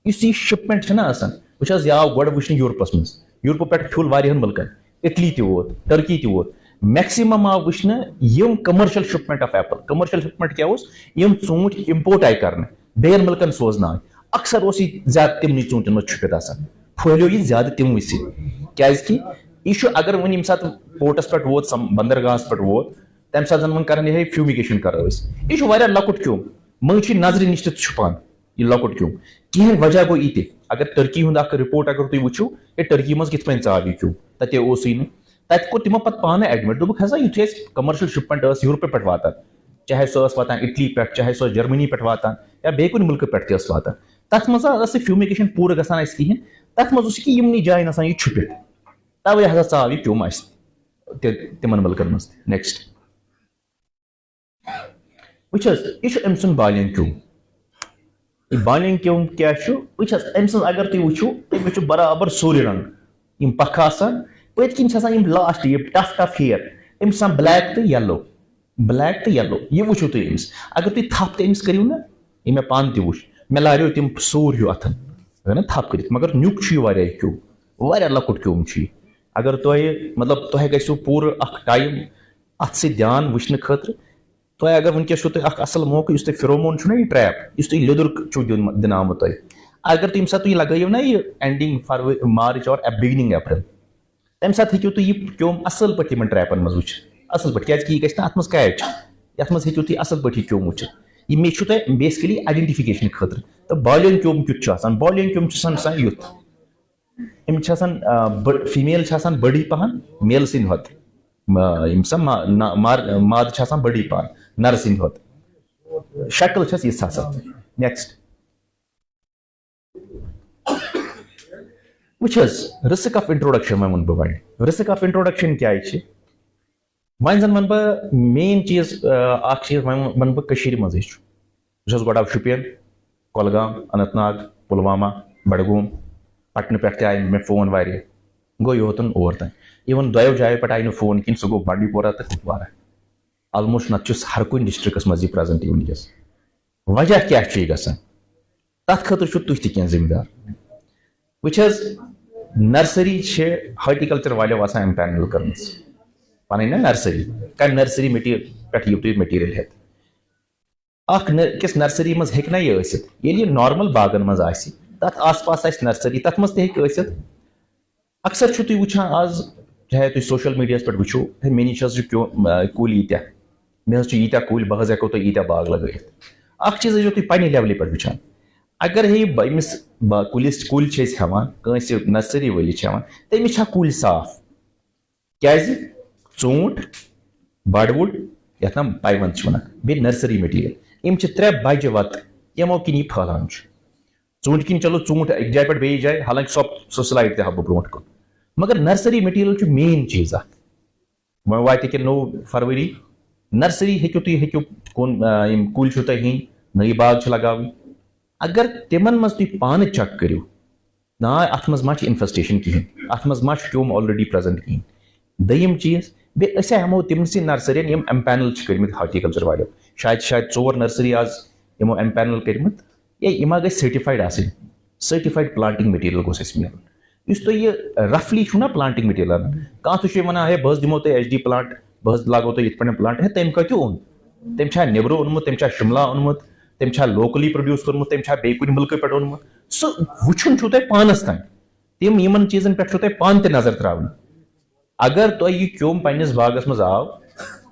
Speaker 9: یُس یہِ شِپمنٹ چھنہ آسان وٕچھ حظ یہِ آو گۄڈٕ وٕچھنہٕ یوٗرپس منٛز یوٗرپہٕ پٮ۪ٹھ پھیوٗل واریاہن مُلکن اِٹلی تہِ ووت ٹرکی تہِ ووت میکسِمم آو وٕچھنہٕ یِم کمرشل شِپمنٹ آف ایپل کمرشل شِپمنٹ کیاہ اوس یِم ژوٗنٛٹھۍ اِمپورٹ آیہِ کرنہٕ بیٚین مُلکن سوزنہٕ آے اکثر اوس یہِ زیادٕ تِمنٕے ژوٗنٛٹھٮ۪ن منٛز چھُپِتھ آسان پھہلیو یہِ زیادٕ تِموٕے سۭتۍ کیازِ کہِ یہِ چھُ اگر وۄنۍ ییٚمہِ ساتہٕ پورٹس پٮ۪ٹھ ووت بندرگاہس پٮ۪ٹھ ووت تمہِ ساتہٕ زن وۄنۍ کران یِہے فیومِگیشن کرو أسۍ یہِ چھُ واریاہ لۄکُٹ کیوٚم مٔنٛزۍ چھُ نظرِ نِش تہِ چھُپان یہِ لۄکُٹ کیوٚم کہین وجہ گو یہ اگر ٹرکی ہند اخ رپورٹ اگر تھی وچو یہ ٹرکی مز کت پن ژاو یہ کیو تتے اوسے نا تت کور تمو پتہ پانے ایڈمٹ دوپک ہسا یتھے کمرشل شپمنٹ یورپ پہ واتان چاہے سو واتان اٹلی پہ چاہے سو جرمنی پہ واتان یا بیٚیہِ کُنہِ ملکہ پہ واتان تت مز فیومِگیشن پورٕ گژھان اَسہِ کہین تت مز کہ یمنٕے جاین آسان یہ چھپت توے ہسا ژاو یہ کیوم اَسہِ تمن ملکن مز. نیکسٹ وچ حظ یہ أمۍ سُنٛد بالین کیوم. یہ بالین کیوم کیا وچ حظ أمۍ سٕنٛز اگر تُہۍ وٕچھو تٔمِس چھُ برابر سورُے رنگ یم پکھ آسان پٔتۍ کِنۍ چھِ آسان یم لاسٹ یہ ٹف ٹف ہیر أمِس آسان بلیک تو یلو بلیک تو یلو یہ وٕچھو تُہۍ أمِس اگر تُہۍ تھپ تہِ أمِس کٔرِو نا یہ مےٚ پانہٕ تہِ وٕچھ مےٚ لاریو تِم سور ہیوٗ اتھن اگر نا تھپ کٔرِتھ مگر نیُک چھُ یہِ واریاہ کیوم واریاہ لۄکُٹ کیوم چھُ یہِ اگر تۄہہِ مطلب تۄہہِ گژھِو پوٗرٕ اکھ ٹایم اتھ سۭتۍ دھیان وٕچھنہٕ خٲطرٕ تۄہہِ اگر ونکیٚس چھُو تۄہہِ اکھ اصل موقعہٕ یُس تۄہہِ فِرومون چھُو نا یہِ ٹریپ یُس تۄہہِ لیٚدُر چھُو دِنہٕ آمُت تۄہہِ اگر تُہۍ ییٚمہِ ساتہٕ تُہۍ لگٲیِو نا یہِ اینڈِنگ مارٕچ اور بِگنِنگ اپریل تمہِ ساتہٕ ہیٚکِو تُہۍ یہِ کیوم اصل پٲٹھۍ یِمن ٹریپن منٛز وٕچھِتھ اصل پٲٹھۍ کیازِ کہِ یہِ گژھِ نہٕ اتھ منٛز کیچ یتھ منٛز ہیٚکِو تُہۍ اصل پٲٹھۍ یہِ کیوم وٕچھِتھ یہِ مےٚ چھُ تۄہہِ بیسِکلی آیڈنٹِفِکیشن خٲطرٕ تہٕ بالین کیوم کیُتھ چھُ آسان بالین کیوم چھُ آسان یُتھ أمِس چھِ آسان فیٖمیل چھِ آسان بٔڑٕے پہن میل سٕنٛدِ کھۄتہٕ یِم سا مادٕ چھِ آسان بٔڑٕے پہن نر سٕنٛدِ کھۄتہٕ شکل چھس یِژھ آسان. نیکسٹ وٕچھ حظ رِسک آف انٹروڈکشن وۄنۍ وَنہٕ بہٕ وۄنۍ رِسک آف انٹروڈکشن کیٛازِ چھِ وۄنۍ زن وَنہٕ بہٕ مین چیٖز اکھ چیٖز وۄنۍ وَنہٕ بہٕ کٔشیٖرِ منٛزٕے چھُ بہٕ چھُس گۄڈٕ آو شُپین کۄلگام اننت ناگ پُلوامہ بڈگوم پٹنہٕ پٮ۪ٹھ تہِ آیہِ مےٚ فون واریاہ گوٚو یوٚتن اور تام اِوٕن دۄیو جایو پٮ۪ٹھ آیہِ نہٕ فون کِہیٖنۍ سُہ گوٚو بانڈی پورہ تہٕ کُپوارہ آلموسٹ نتہٕ چھُس ہر کُنہِ ڈسٹرکس منٛز یہِ پریزنٹ ونکیٚس وجہ کیاہ چھُ یہِ گژھان تتھ خٲطرٕ چھُو تُہۍ تہِ کینٛہہ ذمہٕ دار. وٕچھ حظ نرسری چھِ ہارٹیکلچر والیو آسان ایمپینل کٔرمٕژ پنٕنۍ نا نرسری کمہِ نرسری پٮ۪ٹھ یِیِو تُہۍ میٹیٖریل ہٮ۪تھ اکھ أکِس نرسری منٛز ہیٚکہِ نا یہِ ٲسِتھ ییٚلہِ یہِ نارمل باغن منٛز آسہِ تتھ آس پاس آسہِ نرسری تتھ منٛز تہِ ہیٚکہِ ٲسِتھ اکثر چھُو تُہۍ وٕچھان آز چاہے تُہۍ سوشل میٖڈیاہس پٮ۪ٹھ وٕچھو مےٚ نِش حظ چھِ کُلۍ ییٖتیاہ مےٚ حظ چھِ ییٖتیاہ کُلۍ بہٕ حظ ہٮ۪کو تۄہہِ ییٖتیاہ باغ لگٲیِتھ اکھ چیٖز ٲسۍزیو تُہۍ پننہِ لیولہِ پٮ۪ٹھ وٕچھان اگر ہے أمِس کُلِس کُلۍ چھِ أسۍ ہٮ۪وان کٲنٛسہِ نرسری وٲلِس چھِ ہٮ۪وان تٔمِس چھا کُلۍ صاف کیازِ ژوٗنٛٹھ بڑٕ یتھ نا پیوند چھِ ونان بیٚیہِ نرسری میٹیٖریل یِم چھِ ترٛےٚ بجہِ وتہٕ یِمو کِنۍ یہِ پھٔہلان چھُ ژوٗنٛٹھۍ کِنۍ چلو ژوٗنٛٹھ اکہِ جایہِ پٮ۪ٹھ بیٚیِس جایہِ حالانکہِ سۄ سلایڈ تہِ ہاو بہٕ برونٛٹھ کُن مگر نرسری میٹیٖریل چھُ مین چیٖز اکھ وۄنۍ واتہِ ییٚکیاہ نوٚو فرؤری نرسری ہیٚکِو تُہۍ ہیٚکِو یِم کُلۍ چھِو تۄہہِ ہیٚنۍ نٔے باغ چھِ لگاوٕنۍ اگر تِمن منٛز تُہۍ پانہٕ چیک کٔرِو نا اتھ منٛز ما چھِ انفیسٹیشن کِہینۍ اتھ منٛز ما چھُ کیوم آلریڈی پریزنٹ کِہینۍ. دوٚیِم چیٖز بیٚیہِ أسۍ ہٮ۪مو تِمسٕے نرسرین یِم ایمپینل چھِ کٔرمٕتۍ ہارٹیکلچر والیو شاید 4 نرسری آز یِمو ایمپینل کٔرمٕتۍ یا یِم ما گژھِ سرٹِفایڈ آسٕنۍ سرٹِفایڈ پلانٹنگ میٹیٖریل گوٚژھ اَسہِ مِلُن یُس تۄہہِ یہِ رفلی چھُو نا پلانٹنگ میٹیٖریل انان کانٛہہ تہِ چھُ ونان ہے بہٕ حظ دِمو تۄہہِ HD پلانٹ بہٕ حظ لاگو تۄہہِ یِتھ پٲٹھۍ پلانٹ ہے تٔمۍ کتہِ اوٚن تٔمۍ چھا نیبرٕ اوٚنمُت تٔمۍ چھا شملا اوٚنمُت تٔمۍ چھا لوکلی پروڈیوس کوٚرمُت تٔمۍ چھا بیٚیہِ کُنہِ مُلکہٕ پٮ۪ٹھ اوٚنمُت سُہ وٕچھُن چھُو تۄہہِ پانس تام تِم یِمن چیٖزن پٮ۪ٹھ چھُو تۄہہِ پانہٕ تہِ نظر تراوٕنۍ اگر تۄہہِ یہِ کیوم پننِس باغس منٛز آو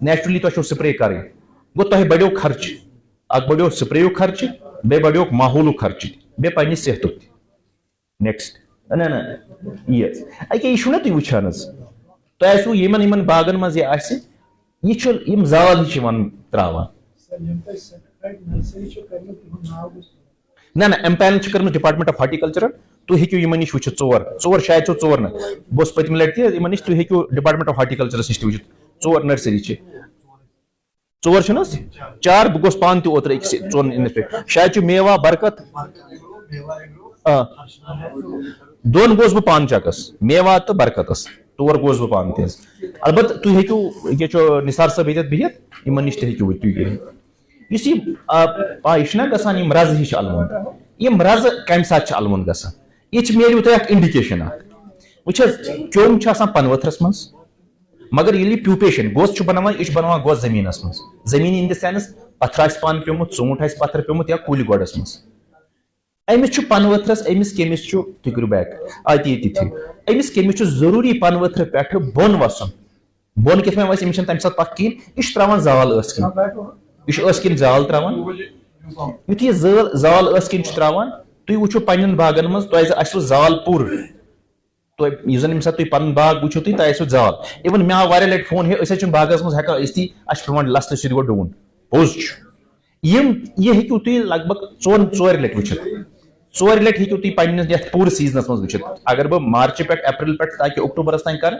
Speaker 9: نیچرلی تۄہہِ چھو سپرے کرٕنۍ گوٚو تۄہہِ بڑیو خرچہٕ اکھ بڑیو سپریُک خرچہٕ بیٚیہِ بڑیو ماحولُک خرچہٕ بیٚیہِ پننہِ صحتُک تہِ. نیکسٹ نہ یہِ أکیاہ یہِ چھُو نا تُہۍ وٕچھان حظ تۄہہِ آسوٕ یِمن باغن منٛز یہِ آسہِ یہِ چھُ یِم زال ہِش یِوان تراوان نہ ایمپینل چھِ کٔرمٕژ ڈپارٹمنٹ آف ہارٹیکلچرن تُہۍ ہیٚکِو یِمن نِش وٕچھِتھ ژور شاید چھو 4 نہٕ بہٕ اوسُس پٔتمہِ لٹہِ تہِ یِمن نِش تُہۍ ہیٚکِو ڈپارٹمنٹ آف ہارٹیکلچرس نِش تہِ وٕچھِتھ 4 نرسری چھِ 4 چھِنہٕ حظ 4 بہٕ گوس پانہٕ تہِ اوترٕ أکِس 4 أنِس پٮ۪ٹھ شاید چھُ میوا برکت 2 گوس بہٕ پانہٕ چکس میوا تہٕ برکتس تور گوس بہٕ پانہٕ تہِ حظ البتہٕ تُہۍ ہیٚکِو ییٚکیاہ چھُ نثار صٲب ییٚتٮ۪تھ بِہِتھ یِمن نِش تہِ ہیٚکِو تُہۍ کٔرِتھ یُس یہِ یہِ چھُنہ گژھان یِم رزٕ ہِش الوُن یِم رزٕ کمہِ ساتہٕ چھِ الوُن گژھان یہِ چھِ میلیو تۄہہِ اکھ انڈِکیشن اکھ وٕچھ حظ کیوم چھُ آسان پنہٕ ؤتھرس منٛز مگر ییٚلہِ یہِ پیوٗپیشن گوٚژھ چھُ بناوان یہِ چھُ بناوان گوٚژھ زٔمیٖنس منٛز زٔمیٖن اِن دِ سینس پتھر آسہِ پن پیومُت ژوٗنٛٹھ آسہِ پتھر پیومُت یا کُلۍ گۄڈس منٛز أمِس چھُ پنہٕ ؤتھرس أمِس کٔمِس چھُ تُہۍ کٔرِو بیک ییٚتی تھٲیِو أمِس کٔمِس چھُ ضروٗری پنہٕ ؤتھرٕ پٮ۪ٹھٕ بۄن وسُن بۄن کِتھ پٲٹھۍ وسہِ أمِس چھنہٕ تمہِ ساتہٕ پتھ کِہینۍ یہِ چھُ تراوان زال ٲس کِنۍ یہِ چھُ ٲس کِنۍ زال تراوان یُتھُے یہِ زال ٲس کِنۍ چھُ تراوان تُہۍ وٕچھِو پنٛنٮ۪ن باغن منٛز تۄہہِ آسِوٕ زال پوٗرٕ تۄہہِ یُس زن ییٚمہِ ساتہٕ تُہۍ پنُن باغ وٕچھِو تۄہہِ آسِوٕ زال اِوٕن مےٚ آو واریاہ لٹہِ فون ہے أسۍ حظ چھِنہٕ باغس منٛز ہٮ۪کان أستی اَسہِ چھُ پٮ۪وان لستہٕ سۭتۍ گۄڈٕ ڈوٗن پوٚز چھُ یہِ ہیٚکِو تُہۍ لگ بگ ژورِ لٹہِ وٕچھِتھ 4 لٹہِ ہیٚکِو تُہۍ پنٛنِس یتھ پوٗرٕ سیٖزنس منٛز وٕچھِتھ اگر بہٕ مارچہِ پٮ۪ٹھ اپریل پٮ۪ٹھ تاکہِ اکٹوبرس تانۍ کرٕ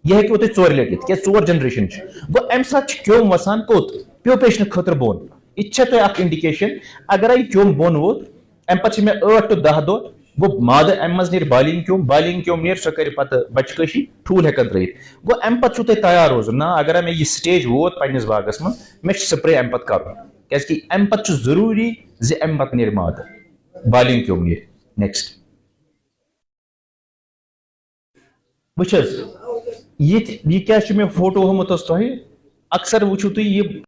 Speaker 9: یہِ ہیٚکِو تُہۍ 4 لٹہِ یِتھ تِکیازِ 4 جنریشن چھِ گوٚو امہِ ساتہٕ چھُ کیوٚم وسان کوٚت پیوپیشنہٕ خٲطرٕ بۄن یہِ تہِ چھےٚ تۄہہِ اکھ انڈِکیشن اگرے کیوٚم بۄن ووت امہِ پتہٕ چھِ مےٚ 8 to 10 دۄہ گوٚو مادٕ امہِ منٛز نیرِ بالینگ کیوٚم نیرِ سۄ کرِ پتہٕ بچہِ کٲشی ٹھوٗل ہٮ۪کن ترٲیِتھ گوٚو امہِ پتہٕ چھُو تۄہہِ تیار روزُن نہ اگرے مےٚ یہِ سٹیج ووت پننِس باغس منٛز مےٚ چھُ سپرے امہِ پتہٕ کرُن کیازِ کہِ امہِ پتہٕ چھُ ضروٗری زِ امہِ پتہٕ نیرِ مادٕ بالینگ کیوٚم نیرِ نیکسٹ وٕچھ حظ یہِ کیٛاہ چھُ مےٚ فوٹو ہومُت حظ تۄہہِ اکثر وٕچھِو تُہۍ یہِ